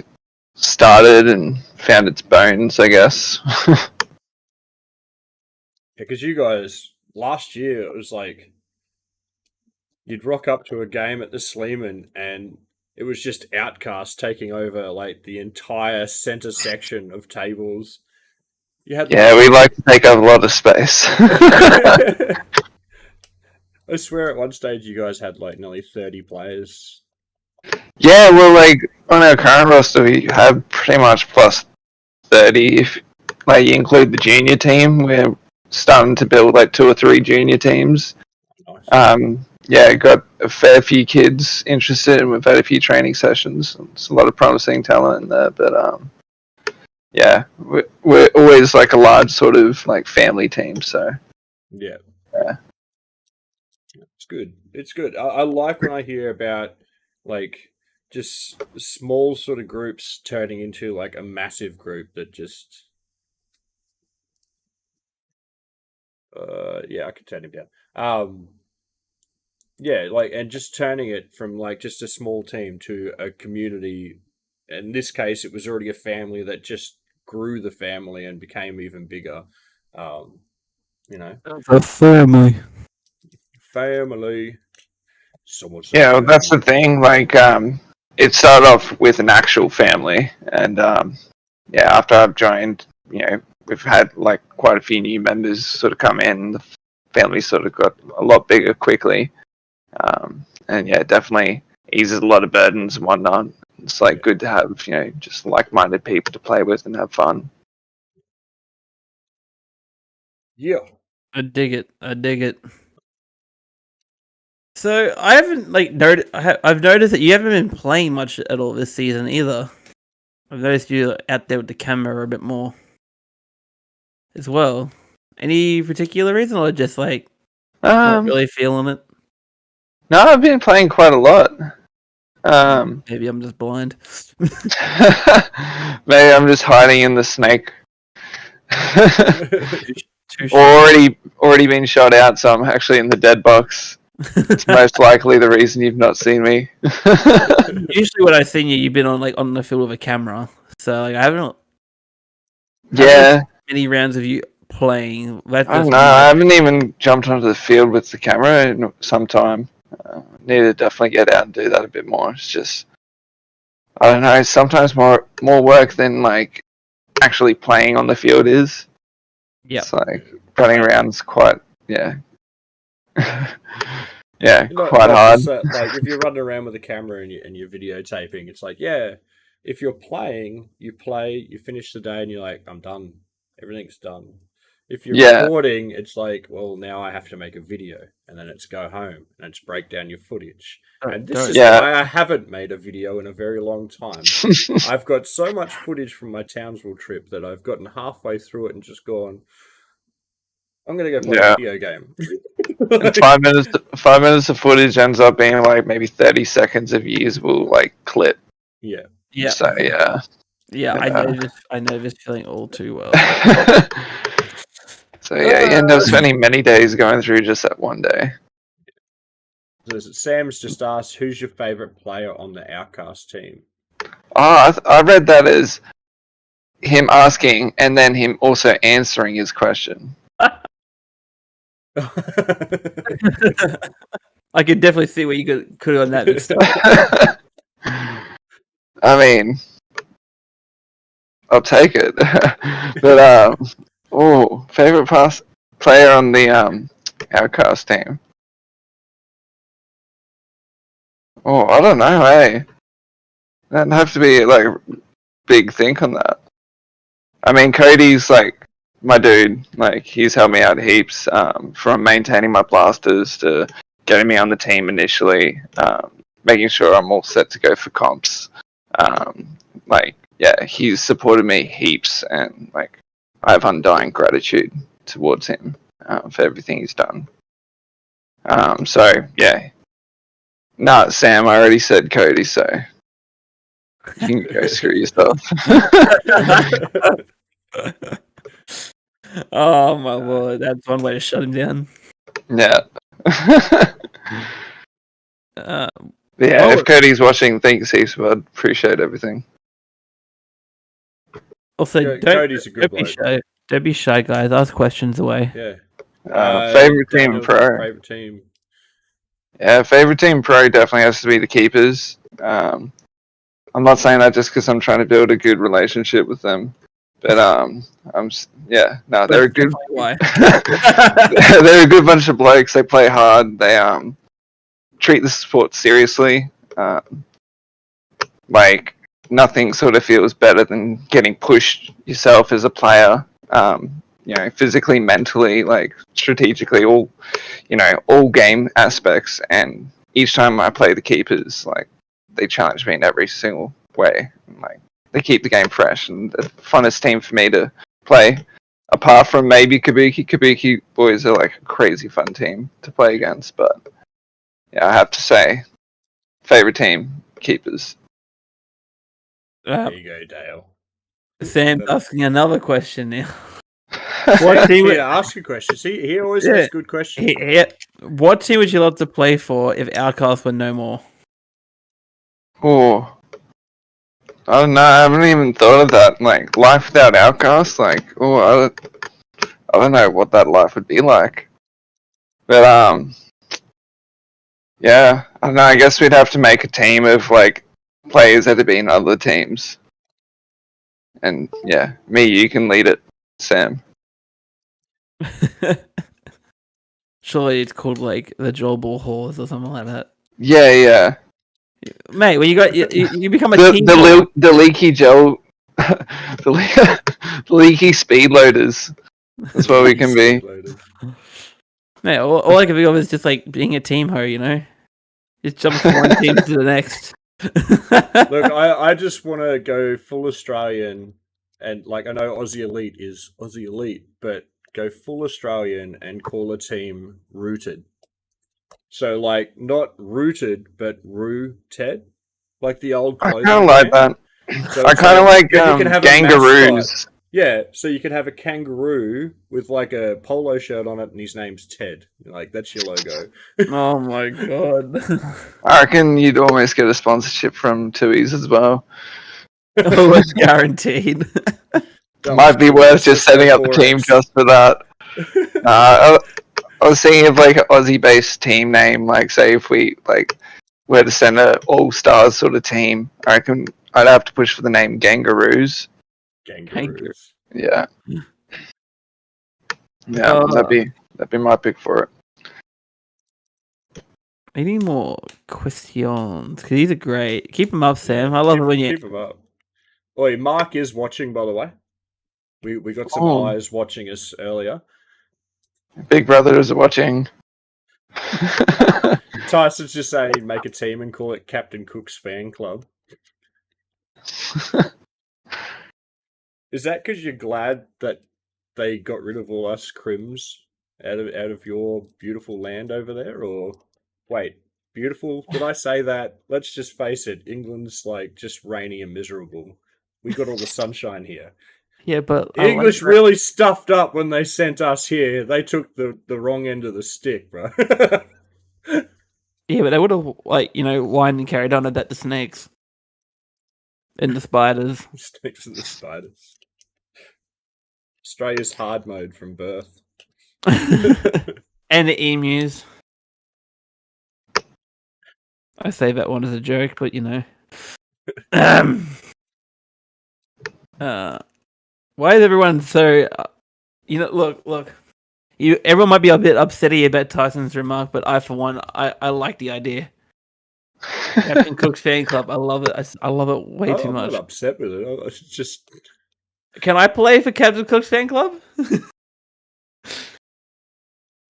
started and found its bones, I guess. Because you guys, last year, it was like, you'd rock up to a game at the Sleeman, and it was just Outkast taking over, like, the entire center section of tables. We like to take up a lot of space. I swear at one stage you guys had, like, nearly 30 players. Yeah, well, like, on our current roster, we have pretty much plus 30. If, like, you include the junior team, we're starting to build like 2 or 3 junior teams. Nice. Yeah, got a fair few kids interested, and we've had a few training sessions. It's a lot of promising talent in there, but yeah, we're always like a large sort of like family team. So Yeah. Yeah. It's good. It's good. I like when I hear about like just small sort of groups turning into like a massive group that just yeah, I could turn him down. Yeah, like, and just turning it from like just a small team to a community. In this case, it was already a family that just grew the family and became even bigger. You know, The family. family. Someone say yeah, well, that's the family. thing. Like, it started off with an actual family, and yeah, after I've joined, we've had like quite a few new members sort of come in. The family sort of got a lot bigger quickly, and yeah, definitely eases a lot of burdens and whatnot. It's like good to have just like-minded people to play with and have fun. Yeah. I dig it. I dig it. So I haven't like noted. I've noticed that you haven't been playing much at all this season either. I've noticed you out there with the camera a bit more as well. Any particular reason, or just like not really feeling it? No, I've been playing quite a lot. Maybe I'm just blind. Maybe I'm just hiding in the snake. already been shot out, so I'm actually in the dead box. It's most likely the reason you've not seen me. Usually, when I've seen you, you've been on the field with a camera. So like, I haven't many rounds of you playing. I don't know. I haven't even jumped onto the field with the camera in some time. Need to definitely get out and do that a bit more. It's just, I don't know. Sometimes more work than like actually playing on the field is. Yeah. It's like running around is quite yeah, quite hard. Like if you're running around with a camera and you're videotaping, it's like, yeah, if you're playing, you play, you finish the day, and you're like, I'm done. Everything's done. If you're recording, it's like, well, now I have to make a video, and then it's go home and it's break down your footage. And this is why I haven't made a video in a very long time. I've got so much footage from my Townsville trip that I've gotten halfway through it and just gone, I'm gonna go play a video game. And 5 minutes of footage ends up being like maybe 30 seconds of usable like clip. Yeah. Yeah. So yeah. I know this feeling all too well. So you end up spending many days going through just that one day. So Sam's just asked, who's your favourite player on the Outkast team? Oh, I read that as him asking and then him also answering his question. I could definitely see what you could on that mixed up. I mean, I'll take it. But favorite player on the Outkast team. Oh, I don't know. Hey, that'd have to be like a big think on that. I mean, Cody's like my dude. Like he's helped me out heaps, from maintaining my blasters to getting me on the team initially, making sure I'm all set to go for comps. He's supported me heaps, and like I have undying gratitude towards him for everything he's done. So yeah. No, Sam, I already said Cody, so you can go screw yourself. Oh my lord, that's one way to shut him down. Yeah. If Cody's watching, thanks heaps, bud. Appreciate everything. Also, Cody's a good bloke. Don't be shy, guys. Ask questions away. Yeah. Favorite team pro. Favorite team. Yeah, favorite team pro definitely has to be the keepers. I'm not saying that just because I'm trying to build a good relationship with them, but they're a good. Why? They're a good bunch of blokes. They play hard. They treat the sport seriously. Like nothing sort of feels better than getting pushed yourself as a player. physically, mentally, like strategically, all game aspects. And each time I play the keepers, like they challenge me in every single way. And, like they keep the game fresh and the funnest team for me to play. Apart from maybe Kabuki. Kabuki boys are like a crazy fun team to play against, but yeah, I have to say, favorite team, keepers. There you go, Dale. Sam's asking another question now. What team would ask a question? See, he always asks good questions. What team would you love to play for if Outkast were no more? Oh, I don't know. I haven't even thought of that. Like life without Outkast. Like, I don't know what that life would be like. But yeah, I don't know. I guess we'd have to make a team of like players that have been in other teams. And yeah, you can lead it, Sam. Surely it's called like the Joel Ball Horse or something like that. Yeah. Mate, when you become a team, the leaky gel, the leaky speed loaders. That's what we can be. Mate, all I can think of is just like being a team ho, just jump from one team to the next. Look, I just want to go full Australian, and like I know Aussie Elite is Aussie Elite, but go full Australian and call a team Rooted. So like not Rooted, but Roo-ted, like the old. I kind of like that. So I kind of like kangaroos. Yeah, so you could have a kangaroo with like a polo shirt on it, and his name's Ted. Like that's your logo. Oh my god! I reckon you'd almost get a sponsorship from Tui's as well. Almost guaranteed. Might be worth just setting up the team just for that. I was thinking of like an Aussie-based team name. Like, say if we like were to send an all-stars sort of team, I reckon I'd have to push for the name Gangaroos. Kangaroos. Yeah. Yeah, that'd be my pick for it. Any more questions? Because these are great. Keep them up, Sam. I love it when you keep them up. Oi, Mark is watching, by the way. We got some eyes watching us earlier. Big Brother is watching. Tyson's just saying he'd make a team and call it Captain Cook's Fan Club. Is that because you're glad that they got rid of all us crims out of your beautiful land over there? Or wait, beautiful? Did I say that? Let's just face it, England's like just rainy and miserable. We got all the sunshine here. Yeah, but the English really stuffed up when they sent us here. They took the wrong end of the stick, bro. Yeah, but they would have whined and carried on about the snakes and the spiders. Snakes and the spiders. Australia's hard mode from birth. And the emus. I say that one as a joke, but why is everyone so? Look. Everyone might be a bit upset about Tyson's remark, but I, for one, I like the idea. Captain Cook's Fan Club. I love it. I love it way too much. I'm not upset with it. I just. Can I play for Captain Cook's Fan Club?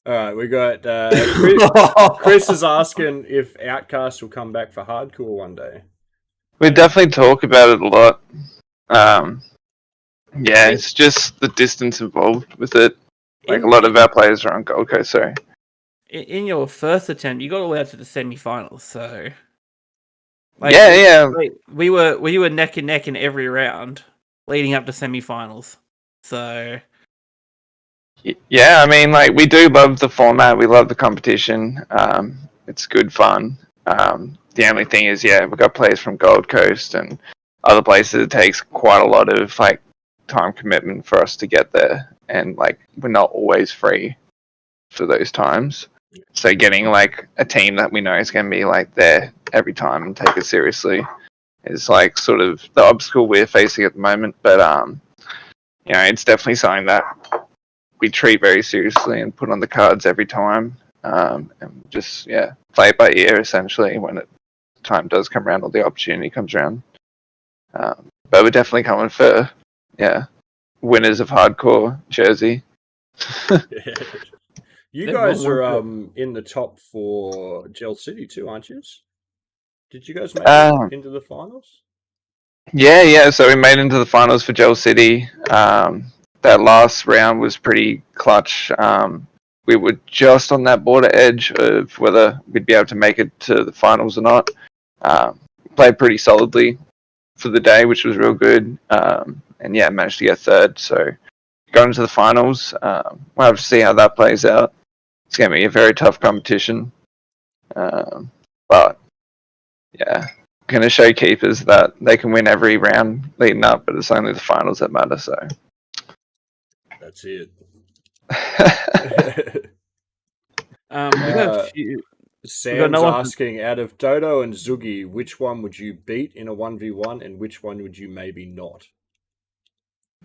All right, we got Chris is asking if Outkast will come back for Hardcore one day. We definitely talk about it a lot. Yeah, it's just the distance involved with it. Like a lot of our players are on Gold Coast, so. In your first attempt, you got all the way out to the semi-finals, so. Yeah. We were neck and neck in every round leading up to semi-finals, so. Yeah, I mean, like we do love the format. We love the competition. It's good fun. The only thing is, we've got players from Gold Coast and other places. It takes quite a lot of like time commitment for us to get there, and like we're not always free for those times. So getting like a team that we know is going to be like there every time and take it seriously is like sort of the obstacle we're facing at the moment. But it's definitely something that we treat very seriously and put on the cards every time, and just play it by ear essentially when time does come around or the opportunity comes around. But we're definitely coming for winners of Hardcore jersey. You They're guys one- are in the top for Gel City too, aren't you? Did you guys make it into the finals? Yeah. So we made it into the finals for Gel City. That last round was pretty clutch. We were just on that border edge of whether we'd be able to make it to the finals or not. Played pretty solidly for the day, which was real good. And yeah, managed to get third. So going to the finals, we'll have to see how that plays out. It's going to be a very tough competition. But yeah, going to show keepers that they can win every round leading up, but it's only the finals that matter. So that's it. we got a few. Sam's asking, out of Dodo and Zoogie, which one would you beat in a 1v1 and which one would you maybe not?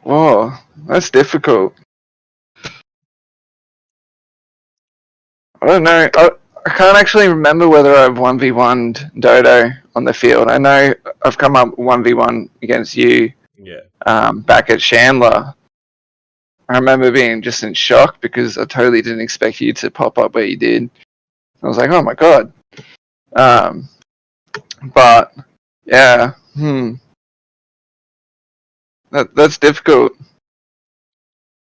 Oh, that's difficult. I don't know. I can't actually remember whether I've 1v1'd Dodo on the field. I know I've come up 1v1 against you back at Chandler. I remember being just in shock because I totally didn't expect you to pop up where you did. I was like, oh my god. But yeah, that's difficult.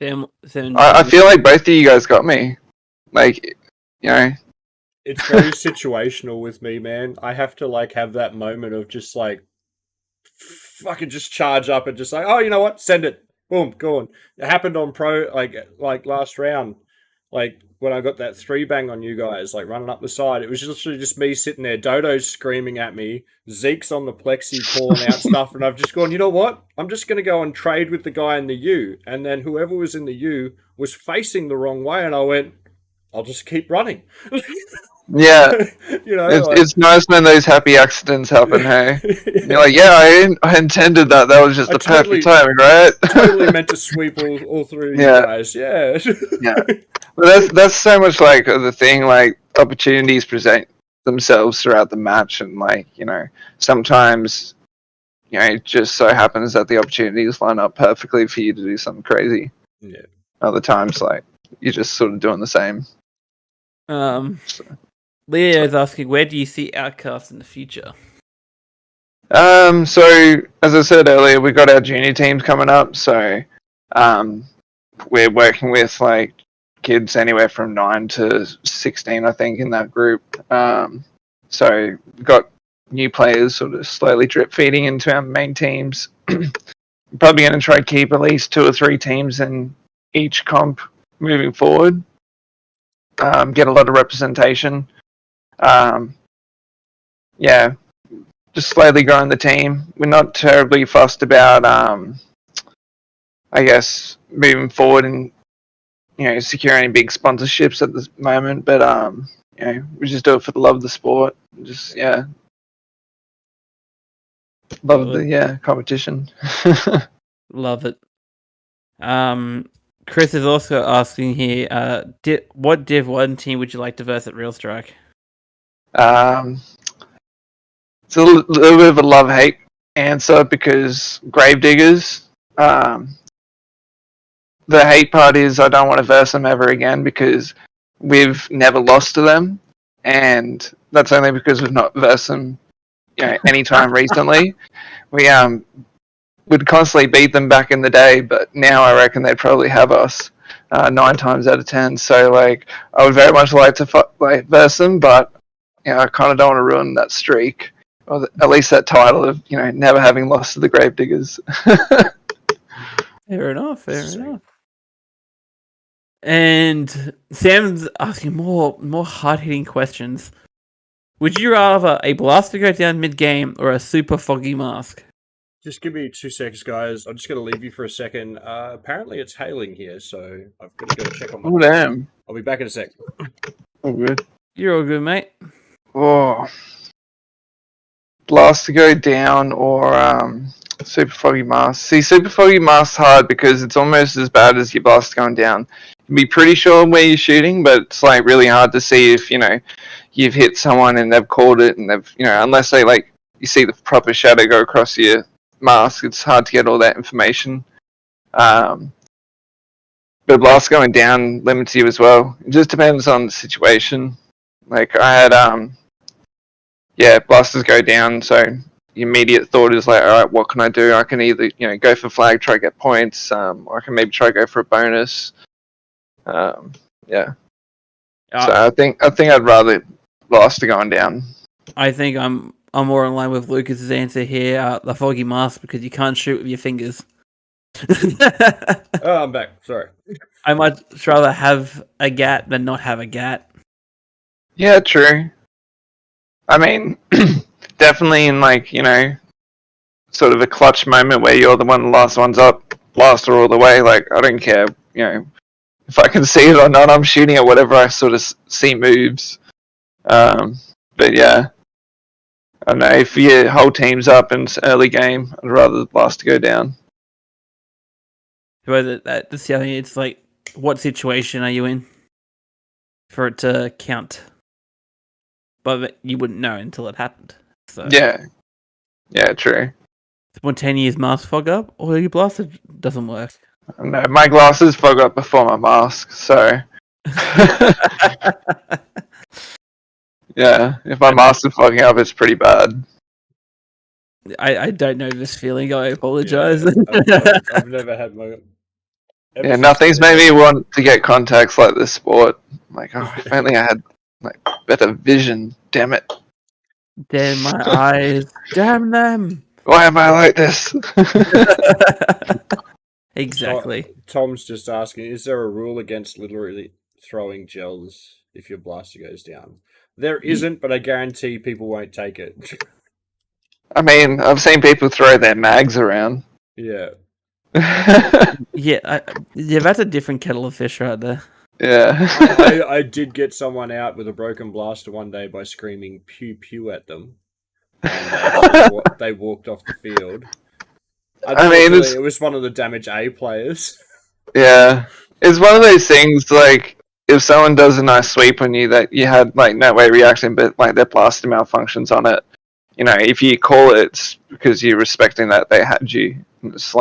Sam, I feel like both of you guys got me. Like, you know. It's very situational with me, man. I have to like have that moment of just like fucking just charge up and just like, oh, you know what? Send it. Boom, go on. It happened on Pro like last round. Like when I got that 3-bang on you guys, like running up the side, it was literally just me sitting there, Dodo's screaming at me, Zeke's on the plexi calling out stuff, and I've just gone, you know what? I'm just going to go and trade with the guy in the U. And then whoever was in the U was facing the wrong way, and I went, I'll just keep running. Yeah, you know, it's nice when those happy accidents happen. Hey, you're like, yeah, I intended that. That was just the perfect timing, right? Totally meant to sweep all through you guys. Yeah, yeah. Well, that's so much like the thing. Like opportunities present themselves throughout the match, and like sometimes it just so happens that the opportunities line up perfectly for you to do something crazy. Yeah. Other times, like you're just sort of doing the same. Leo is asking, where do you see Outkast in the future? So as I said earlier, we've got our junior teams coming up. So, we're working with like kids anywhere from 9 to 16, I think, in that group. So we've got new players sort of slowly drip feeding into our main teams. Probably going to try to keep at least 2 or 3 teams in each comp moving forward. Get a lot of representation. Yeah, just slowly growing the team. We're not terribly fussed about, I guess, moving forward and securing big sponsorships at this moment. But we just do it for the love of the sport. Just love the competition. Love it. Chris is also asking here, what Div 1 team would you like to verse at Real Strike? It's a little bit of a love-hate answer because Gravediggers, the hate part is I don't want to verse them ever again because we've never lost to them, and that's only because we've not versed them any time recently. We would constantly beat them back in the day, but now I reckon they'd probably have us 9 times out of 10. So like I would very much like to verse them, but I kind of don't want to ruin that streak, or at least that title of never having lost to the Gravediggers. Fair enough. And Sam's asking more hard-hitting questions. Would you rather a blaster go down mid-game or a super foggy mask? Just give me 2 seconds, guys. I'm just going to leave you for a second. Apparently it's hailing here, so I've got to go check on my... Oh, damn. I'll be back in a sec. Oh, good. You're all good, mate. Oh. Blast to go down or super foggy mask. See, super foggy mask's hard because it's almost as bad as your blast going down. You can be pretty sure where you're shooting, but it's like really hard to see if you've hit someone and they've called it, and they've unless they you see the proper shadow go across your mask, it's hard to get all that information. But blast going down limits you as well. It just depends on the situation. Like I had blasters go down, so the immediate thought is like, all right, what can I do? I can either go for flag, try to get points, or I can maybe try to go for a bonus. Yeah. So I think I'd rather blaster going down. I think I'm more in line with Lucas's answer here. The foggy mask, because you can't shoot with your fingers. Oh, I'm back. Sorry. I much rather have a GAT than not have a GAT. Yeah, true. I mean, definitely in sort of a clutch moment where you're the last one's up, blaster all the way. Like I don't care, if I can see it or not, I'm shooting at whatever I sort of see moves. But yeah, I don't know, if your whole team's up and it's early game, I'd rather the blaster go down. That's the other thing. It's like, what situation are you in for it to count? But you wouldn't know until it happened. So Yeah, true. Spontaneous mask fog up, or your blaster doesn't work. No, my glasses fog up before my mask, so yeah, if my mask is fogging up, it's pretty bad. I don't know this feeling. I apologize. Yeah, I've never had my. Yeah, nothing's made me want to get contacts like this sport. Like, oh, if only I had better vision. Damn it! Damn my eyes! Damn them! Why am I like this? Exactly. Tom's just asking: is there a rule against literally throwing gels if your blaster goes down? There isn't, but I guarantee people won't take it. I mean, I've seen people throw their mags around. Yeah. Yeah, that's a different kettle of fish right there. Yeah. I did get someone out with a broken blaster one day by screaming pew pew at them. And they walked off the field. I mean, it was one of the Damage A players. Yeah. It's one of those things, like, if someone does a nice sweep on you that you had, no way reaction, but, their blaster malfunctions on it, if you call it, it's because you're respecting that they had you. It's,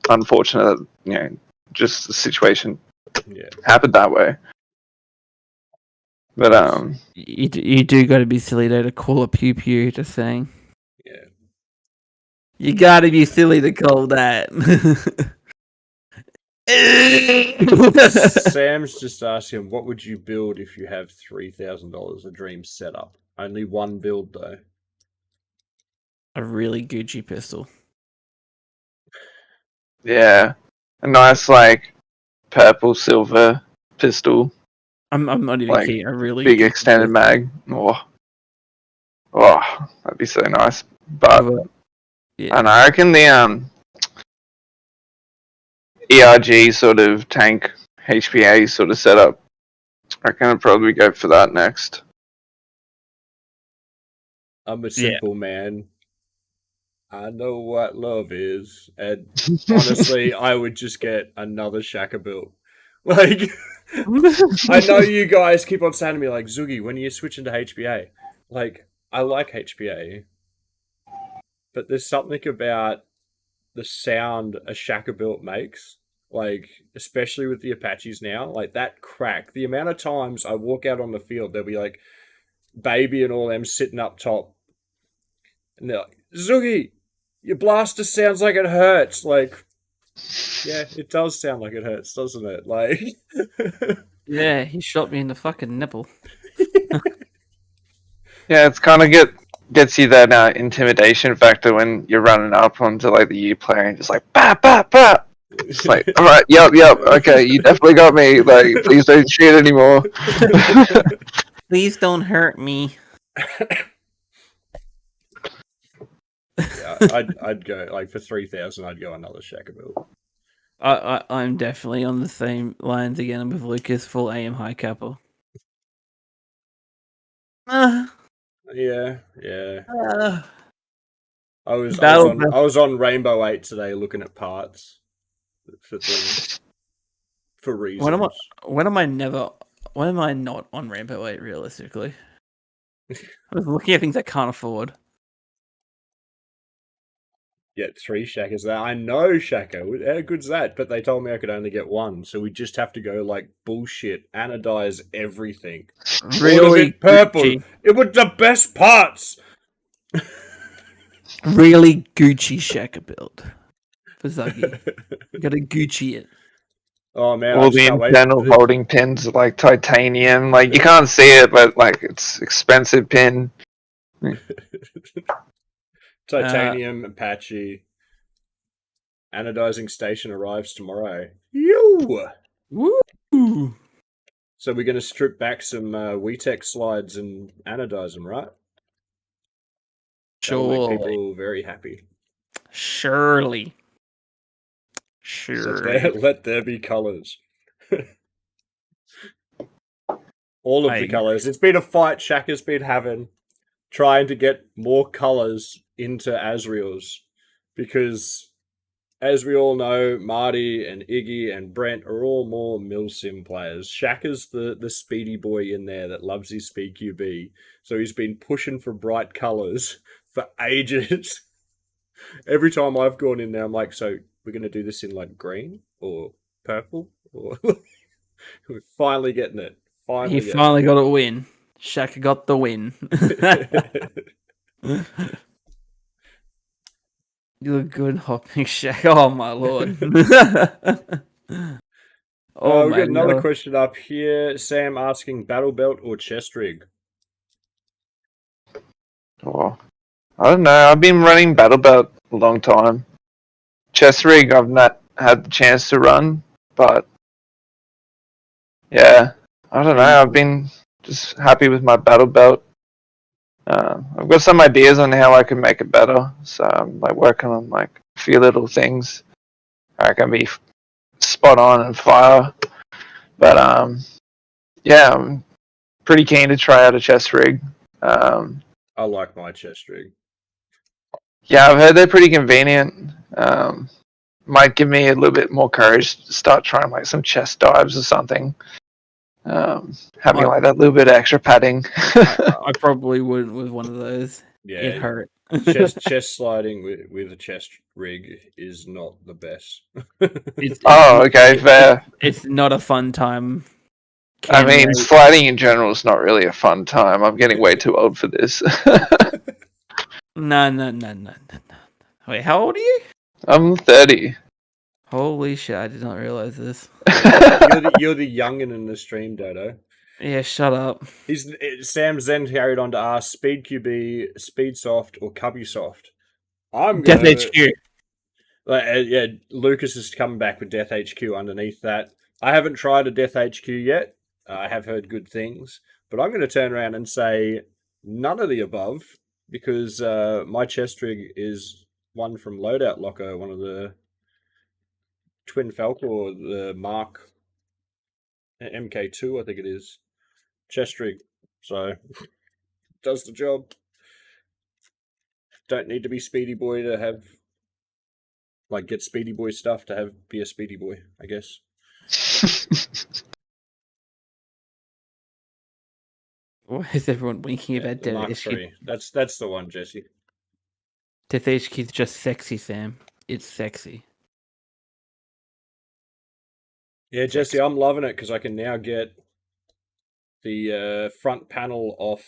unfortunate that, just the situation happened that way. But, You do got to be silly, though, to call a pew pew, just saying. Yeah. You got to be silly to call that. Sam's just asking, what would you build if you have $3,000 a dream setup? Only one build, though. A really Gucci pistol. yeah. A nice, purple, silver pistol. I'm not even kidding. A really big extended mag. Oh, that'd be so nice. But yeah. and I reckon the ERG sort of tank HPA sort of setup, I reckon I'd probably go for that next. I'm a simple man. I know what love is, and honestly, I would just get another Shaka build. I know you guys keep on saying to me, Zoogie, when are you switching to HPA? I like HPA, but there's something about the sound a Shaka build makes, especially with the Apaches now, that crack. The amount of times I walk out on the field, there'll be Baby and all them sitting up top, and they're like, Zoogie, your blaster sounds like it hurts. Yeah, it does sound like it hurts, doesn't it? Yeah, he shot me in the fucking nipple. Yeah, it's kind of gets you that intimidation factor when you're running up onto the U player and just bap bap bap. It's all right, yep, okay, you definitely got me. Please don't shoot anymore. Please don't hurt me. Yeah, I'd go for 3,000. I'd go another Shaka build. I'm definitely on the same lines again with Lucas. Full AM high capper. Yeah. I was on Rainbow 8 today looking at parts for things for reasons. When am I not on Rainbow 8 realistically? I was looking at things I can't afford. get 3 Shackers there. I know, Shaka. How good's that? But they told me I could only get 1, so we just have to go like bullshit, anodize everything. All of Really it purple. Gucci. It was the best parts. Really Gucci Shaker build for Zuggy. Got to Gucci it. Oh man, I All just the can't wait. internal holding pins are like titanium. Like you can't see it, but like it's expensive pin. Titanium Apache anodizing station arrives tomorrow. Yo! Woo! So we're going to strip back some WeTech slides and anodize them, right? That'll make Surely. people very happy. Surely. So let there be colours. All of the colours. It's been a fight Shaka's been having, trying to get more colours into Asriel's, because as we all know, Marty and Iggy and Brent are all more milsim players. Shaka's the speedy boy in there that loves his Speedqb, so he's been pushing for bright colours for ages. Every time I've gone in there, I'm like, so we're going to do this in like green or purple? Or we're finally getting it. He finally got a win. Shaka got the win. You look good hopping, Shaka. Oh, my lord. We've got another question up here. Sam asking, battle belt or chest rig? Oh, I don't know. I've been running battle belt a long time. Chest rig, I've not had the chance to run, but yeah, I don't know. I've been just happy with my battle belt. I've got some ideas on how I can make it better, so I'm like working on like a few little things. I can be spot on and fire, but yeah, I'm pretty keen to try out a chest rig. I like my chest rig. Yeah, I've heard they're pretty convenient. Might give me a little bit more courage to start trying like some chest dives or something. Having like that little bit of extra padding. I probably wouldn't with one of those. Yeah, It hurt. chest sliding with a chest rig is not the best. Okay, fair. It's not a fun time. I mean, sliding in general is not really a fun time. I'm getting way too old for this. No. Wait, how old are you? I'm 30. Holy shit, I did not realize this. You're the youngin in the stream, Dodo. Yeah, shut up. Sam's then carried on to ask Speedqb, Speedsoft, or Cubbysoft. I'm Death gonna, HQ. Yeah, Lucas is coming back with Death HQ underneath that. I haven't tried a Death HQ yet. I have heard good things, but I'm going to turn around and say none of the above, because my chest rig is one from Loadout Locker, one of the Twin Falcon, or the Mark MK2, I think it is. Chest rig. So, does the job. Don't need to be Speedy Boy to have, like, get Speedy Boy stuff to be a Speedy Boy, I guess. Why is everyone winking about Death Mark HQ? 3. That's the one, Jesse. Death HQ is just sexy, Sam. It's sexy. Yeah, Jesse, I'm loving it because I can now get the front panel off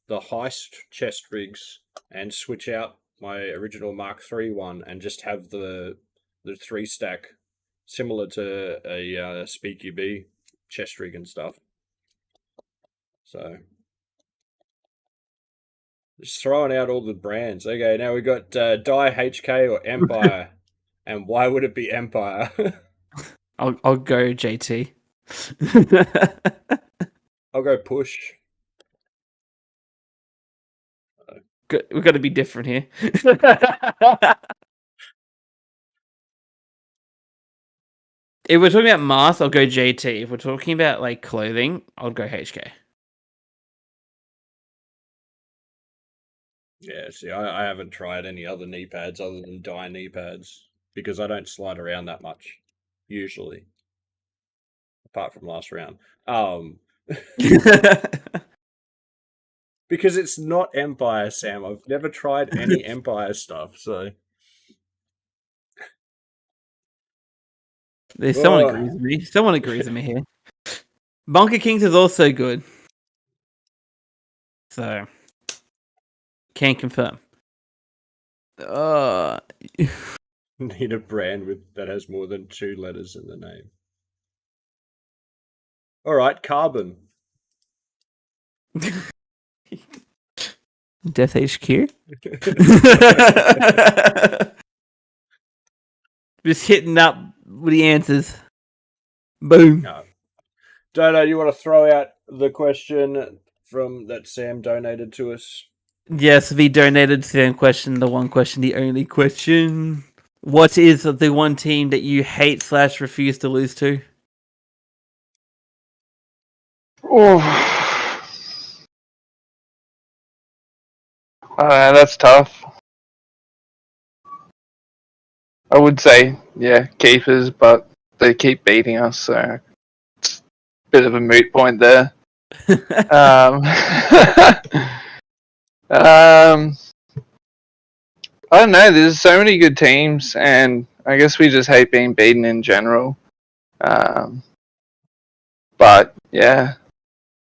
the Heist chest rigs and switch out my original Mark III one and just have the 3-stack similar to a Speedqb chest rig and stuff. So just throwing out all the brands. Okay, now we got Die HK or Empire. And why would it be Empire? I'll go JT. I'll go Push. We've got to be different here. If we're talking about masks, I'll go JT. If we're talking about like clothing, I'll go HK. Yeah, see, I haven't tried any other knee pads other than Die knee pads because I don't slide around that much, usually. Apart from last round. Because it's not Empire, Sam. I've never tried any Empire stuff, so There's someone agrees with me. Someone agrees with me here. Bunker Kings is also good. So, can confirm. Need a brand that has more than 2 letters in the name. All right, Carbon. Death HQ. Just hitting up with the answers. Boom. No. Dodo, you want to throw out the question from that Sam donated to us? Yes, the donated Sam question, the one question, the only question. What is the one team that you hate / refuse to lose to? Oh, that's tough. I would say, yeah, keepers, but they keep beating us, so it's a bit of a moot point there. I don't know. There's so many good teams, and I guess we just hate being beaten in general. But yeah,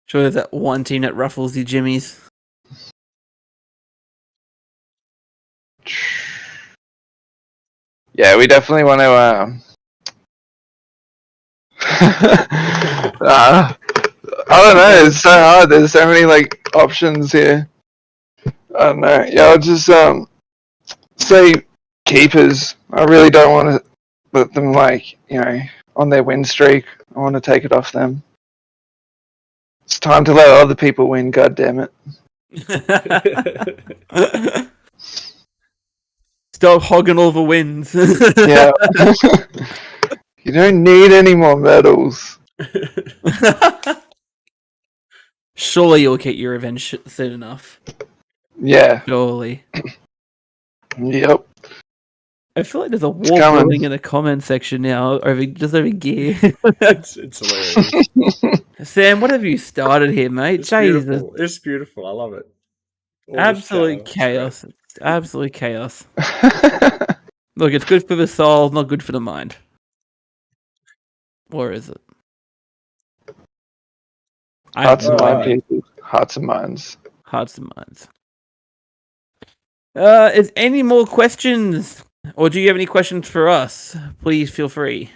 Sure, there's that one team that ruffles your jimmies. yeah, we definitely want to. I don't know. It's so hard. There's so many options here. I don't know. Yeah, I'll just say keepers. I really don't want to let them on their win streak. I want to take it off them. It's time to let other people win. God damn it! Stop hogging all the wins. Yeah. You don't need any more medals. Surely you'll get your revenge soon enough. Yeah. Surely. Yep. I feel like there's a war building in the comment section now over gear. it's hilarious. Sam, what have you started here, mate? It's Jesus. beautiful. It's beautiful. I love it. Absolute chaos. Absolute chaos. Look, it's good for the soul, not good for the mind. Or is it? Hearts and minds, people. Hearts and minds. Hearts and minds. Is any more questions? Or do you have any questions for us? Please feel free.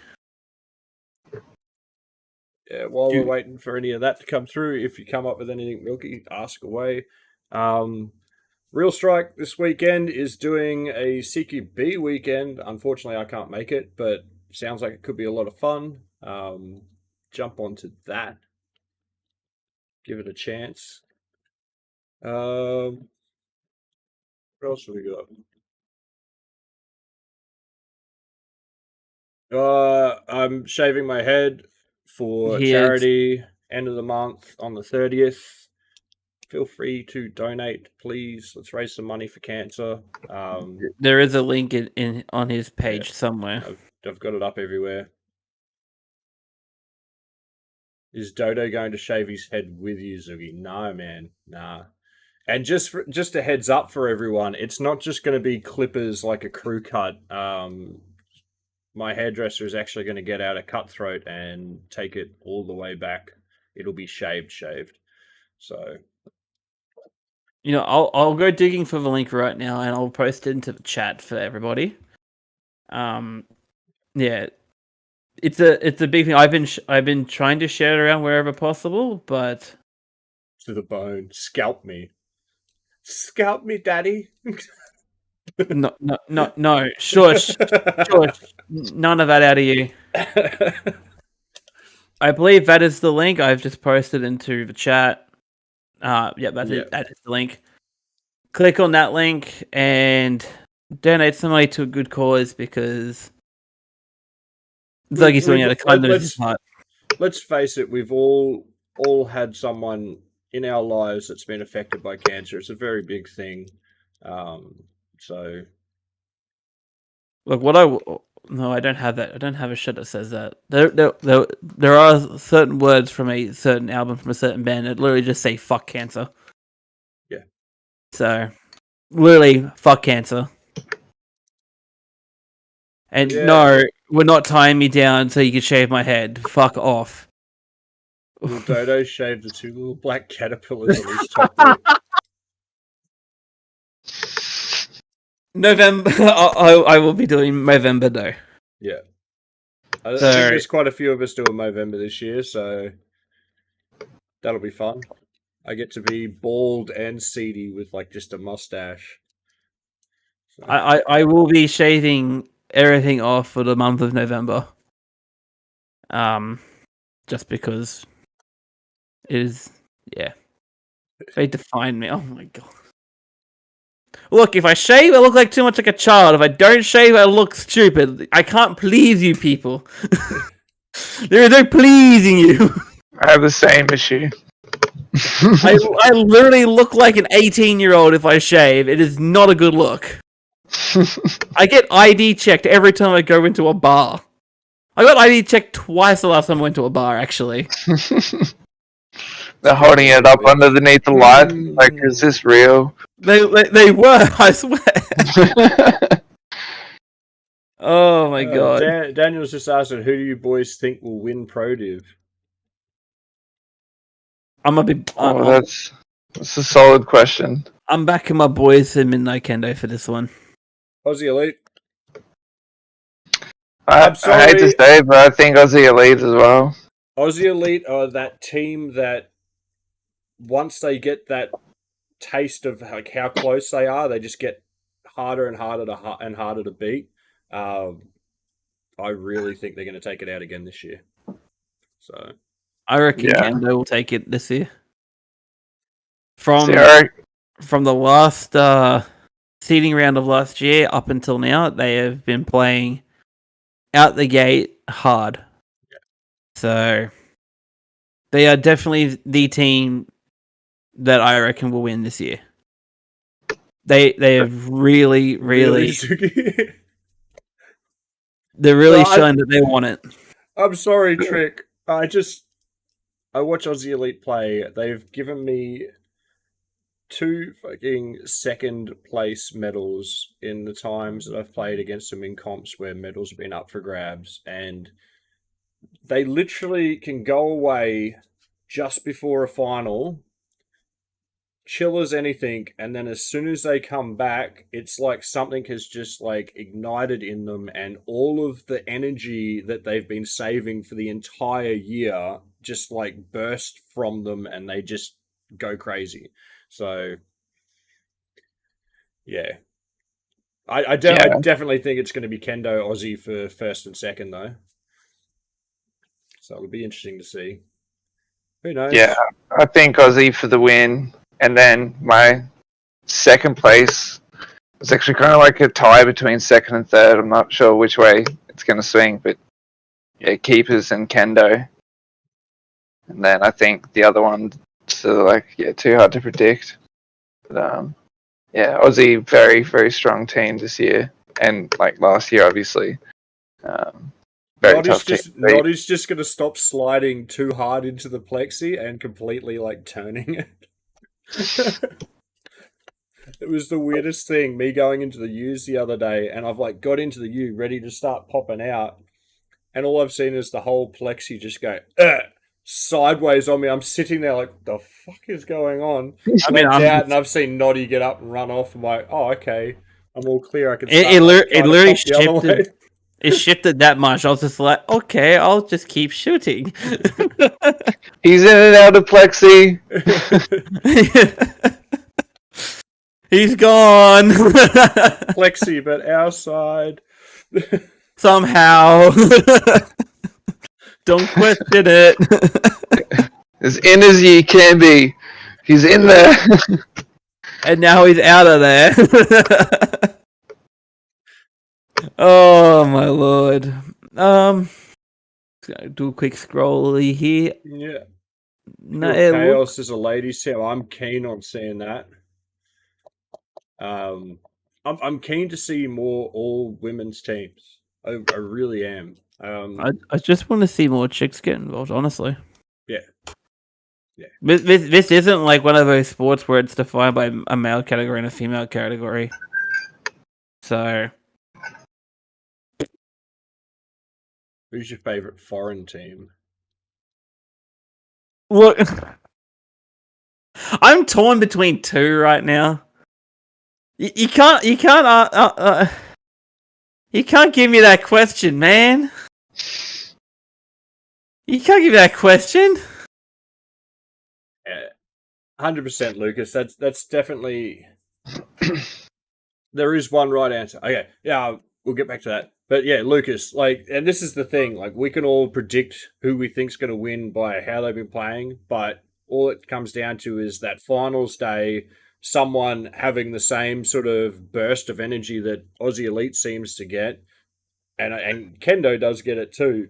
Yeah, while we're waiting for any of that to come through, if you come up with anything, Milky, ask away. Real Strike this weekend is doing a CQB weekend. Unfortunately, I can't make it, but sounds like it could be a lot of fun. Jump onto that. Give it a chance. What else have we got? I'm shaving my head for charity, end of the month on the 30th. Feel free to donate, please. Let's raise some money for cancer. There is a link in on his page somewhere. I've got it up everywhere. Is Dodo going to shave his head with you, Zoogie? No, man. Nah. And just a heads up for everyone, it's not just going to be clippers like a crew cut. My hairdresser is actually going to get out a cutthroat and take it all the way back. It'll be shaved. So, I'll go digging for the link right now, and I'll post it into the chat for everybody. Yeah, it's a big thing. I've been trying to share it around wherever possible, but to the bone, scalp me, daddy. No, shush. None of that out of you. I believe that is the link. I've just posted into the chat. That's it. That is the link. Click on that link and donate some money to a good cause because it's like he's doing out of kindness of his heart. Let's face it, we've all had someone in our lives that's been affected by cancer. It's a very big thing. So, look, no, I don't have that. I don't have a shit that says that. There are certain words from a certain album from a certain band that literally just say "fuck cancer." Yeah. So, literally, fuck cancer. And Yeah. no, we're not tying me down so you can shave my head. Fuck off. Will Dodo shave the 2 little black caterpillars on his top lip? November. I will be doing Movember though. Yeah. I So- think there's quite a few of us doing Movember this year, so that'll be fun. I get to be bald and seedy with like just a mustache. So, I will be shaving everything off for the month of November. Just because it is, yeah. They define me. Oh my god. Look, if I shave, I look like too much like a child. If I don't shave, I look stupid. I can't please you people. There is no pleasing you. I have the same issue. I literally look like an 18-year-old if I shave. It is not a good look. I get ID checked every time I go into a bar. I got ID checked twice the last time I went to a bar, actually. They're holding it up underneath the light. Like, is this real? They were, I swear. Oh my god. Daniel's just asking, who do you boys think will win Pro Div? That's a solid question. I'm backing my boys in Midnight Kendo for this one. Aussie Elite. I I'm sorry. I hate to say, but I think Aussie Elite as well. Aussie Elite are that team that once they get that taste of like how close they are, they just get harder and harder to beat. I really think they're going to take it out again this year. So I reckon Yeah. Kendo will take it this year. From See, I- the last seeding round of last year up until now, they have been playing out the gate hard. Yeah. So they are definitely the team that I reckon will win this year. They have really they're really No, showing that they want it. I'm sorry, Trick. I watch Aussie Elite play. They've given me 2 fucking second place medals in the times that I've played against them in comps where medals have been up for grabs, and they literally can go away just before a final, chill as anything, and then as soon as they come back, it's like something has just like ignited in them, and all of the energy that they've been saving for the entire year just like burst from them, and they just go crazy. So yeah, I definitely think it's going to be Kendo Aussie for first and second though, so it'll be interesting to see. Who knows? Yeah, I think Aussie for the win, and then my second place was actually kind of like a tie between second and third. I'm not sure which way it's going to swing, but yeah, Keepers and Kendo. And then I think the other one, too hard to predict. But yeah, Aussie, very, very strong team this year, and like last year, obviously. Very tough team. Noddy's just going to stop sliding too hard into the plexi and completely like turning it. It was the weirdest thing, me going into the U's the other day, and I've like got into the U ready to start popping out, and all I've seen is the whole plexi just go sideways on me. I'm sitting there like, the fuck is going on? I mean, out and I've seen Noddy get up and run off. I'm like, oh, okay, I'm all clear. I can. It literally shifted. It shifted that much. I was just like, okay, I'll just keep shooting. He's in and out of plexi. He's gone. Plexi, but our side. Somehow. Don't question it. As in as he can be. He's in there. And now he's out of there. Oh my lord. Gonna do a quick scrolly here. Yeah. No, Chaos is a ladies' team. I'm keen on seeing that. I'm keen to see more all women's teams. I really am. I just want to see more chicks get involved, honestly. Yeah. This isn't like one of those sports where it's defined by a male category and a female category. So Who's your favourite foreign team? Look, I'm torn between two right now. You can't you can't give me that question, man. You can't give me that question. 100%, Lucas. That's definitely. There is one right answer. Okay, yeah, we'll get back to that. But yeah, Lucas, and this is the thing, we can all predict who we think's going to win by how they've been playing, but all it comes down to is that finals day, someone having the same sort of burst of energy that Aussie Elite seems to get, and Kendo does get it too,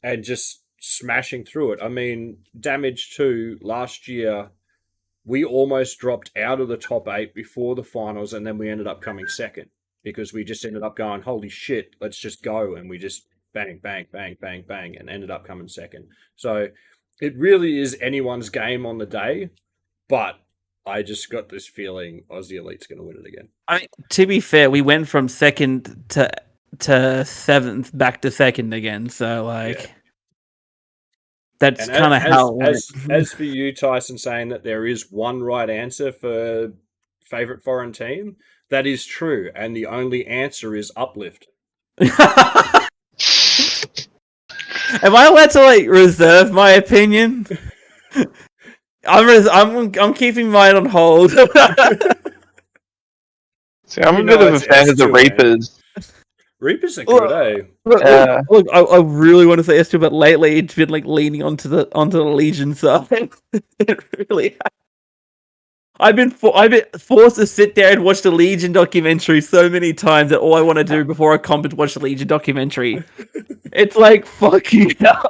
and just smashing through it. I mean, Damage 2 last year, we almost dropped out of the top 8 before the finals, and then we ended up coming second because we just ended up going, holy shit, let's just go. And we just bang, bang, bang, bang, bang, and ended up coming second. So it really is anyone's game on the day, but I just got this feeling Aussie Elite's going to win it again. I mean, to be fair, we went from second to seventh back to second again. So, Yeah. that's kind of how. As for you, Tyson, saying that there is one right answer for favorite foreign team, that is true, and the only answer is Uplift. Am I allowed to reserve my opinion? I'm keeping mine on hold. See, I'm a bit of a fan of the Reapers. Reapers are good, eh? Look, I really want to say S2, but lately it's been leaning onto the Legion side. It really has. I've been forced to sit there and watch the Legion documentary so many times that all I want to do before I comp is watch the Legion documentary. It's fuck you now.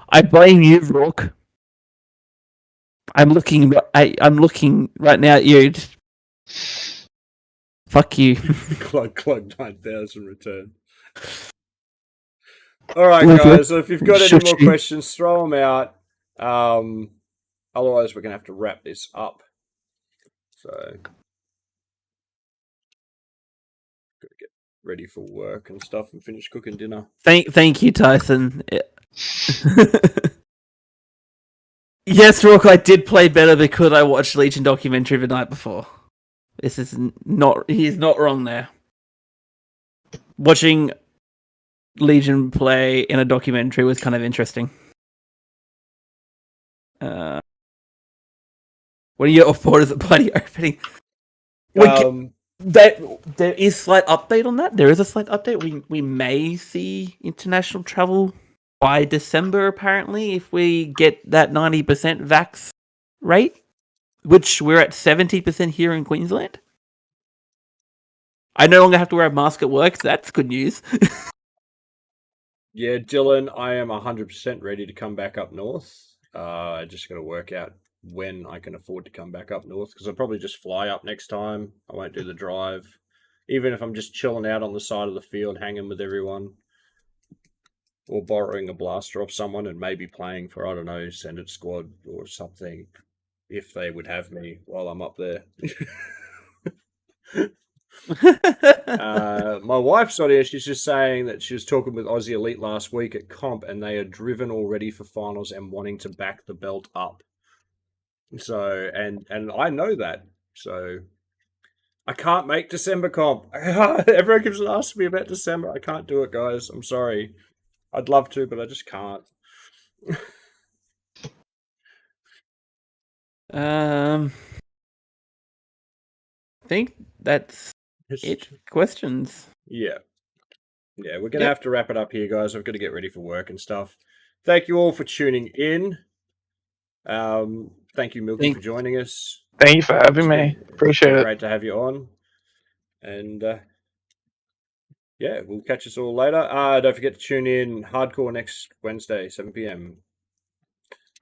I blame you, Rook. I'm looking right now at you. Fuck you. Clug 9000 return. Alright, guys, so if you've got any more questions, throw them out. Otherwise, we're going to have to wrap this up. So, got to get ready for work and stuff and finish cooking dinner. Thank you, Tyson. Yes, Rook, I did play better because I watched Legion documentary the night before. He's not wrong there. Watching Legion play in a documentary was kind of interesting. What are your thoughts of the bloody opening? There is slight update on that. There is a slight update. We may see international travel by December, apparently, if we get that 90% vax rate, which we're at 70% here in Queensland. I no longer have to wear a mask at work, so that's good news. Yeah, Dylan, I am 100% ready to come back up north. I just got to work out when I can afford to come back up north, because I'll probably just fly up next time. I won't do the drive. Even if I'm just chilling out on the side of the field, hanging with everyone. Or borrowing a blaster off someone and maybe playing for, I don't know, Senate Squad or something, if they would have me while I'm up there. My wife's not here. She's just saying that she was talking with Aussie Elite last week at comp, and they are driven already for finals and wanting to back the belt up. So, and I know that. So, I can't make December comp. Everyone keeps asking me about December. I can't do it, guys. I'm sorry. I'd love to, but I just can't. I think that's it. Questions? Yeah. Yeah, we're going to have to wrap it up here, guys. I've got to get ready for work and stuff. Thank you all for tuning in. Thank you, Milky, for joining us. Thank you for having me. Appreciate it. Great to have you on. And yeah, we'll catch us all later. Don't forget to tune in Hardcore next Wednesday, 7 p.m.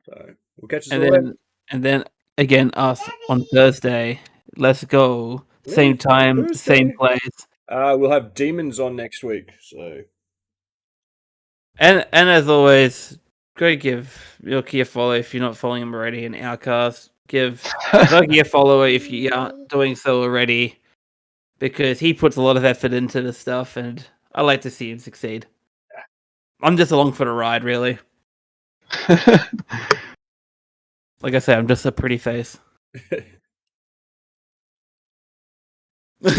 So we'll catch us all later. And then again, us on Thursday. Let's go. Same time, Thursday. Same place. We'll have Demons on next week. So, and as always, go give Milky a follow if you're not following him already. And Outkast, give Milky a follow if you aren't doing so already, because he puts a lot of effort into the stuff, and I like to see him succeed. I'm just along for the ride, really. Like I say, I'm just a pretty face. All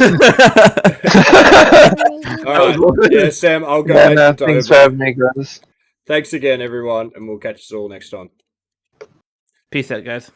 right. Yeah, Sam, I'll go Yeah, back no, to thanks for Dover. having me, guys. Thanks again, everyone, and we'll catch us all next time. Peace out, guys.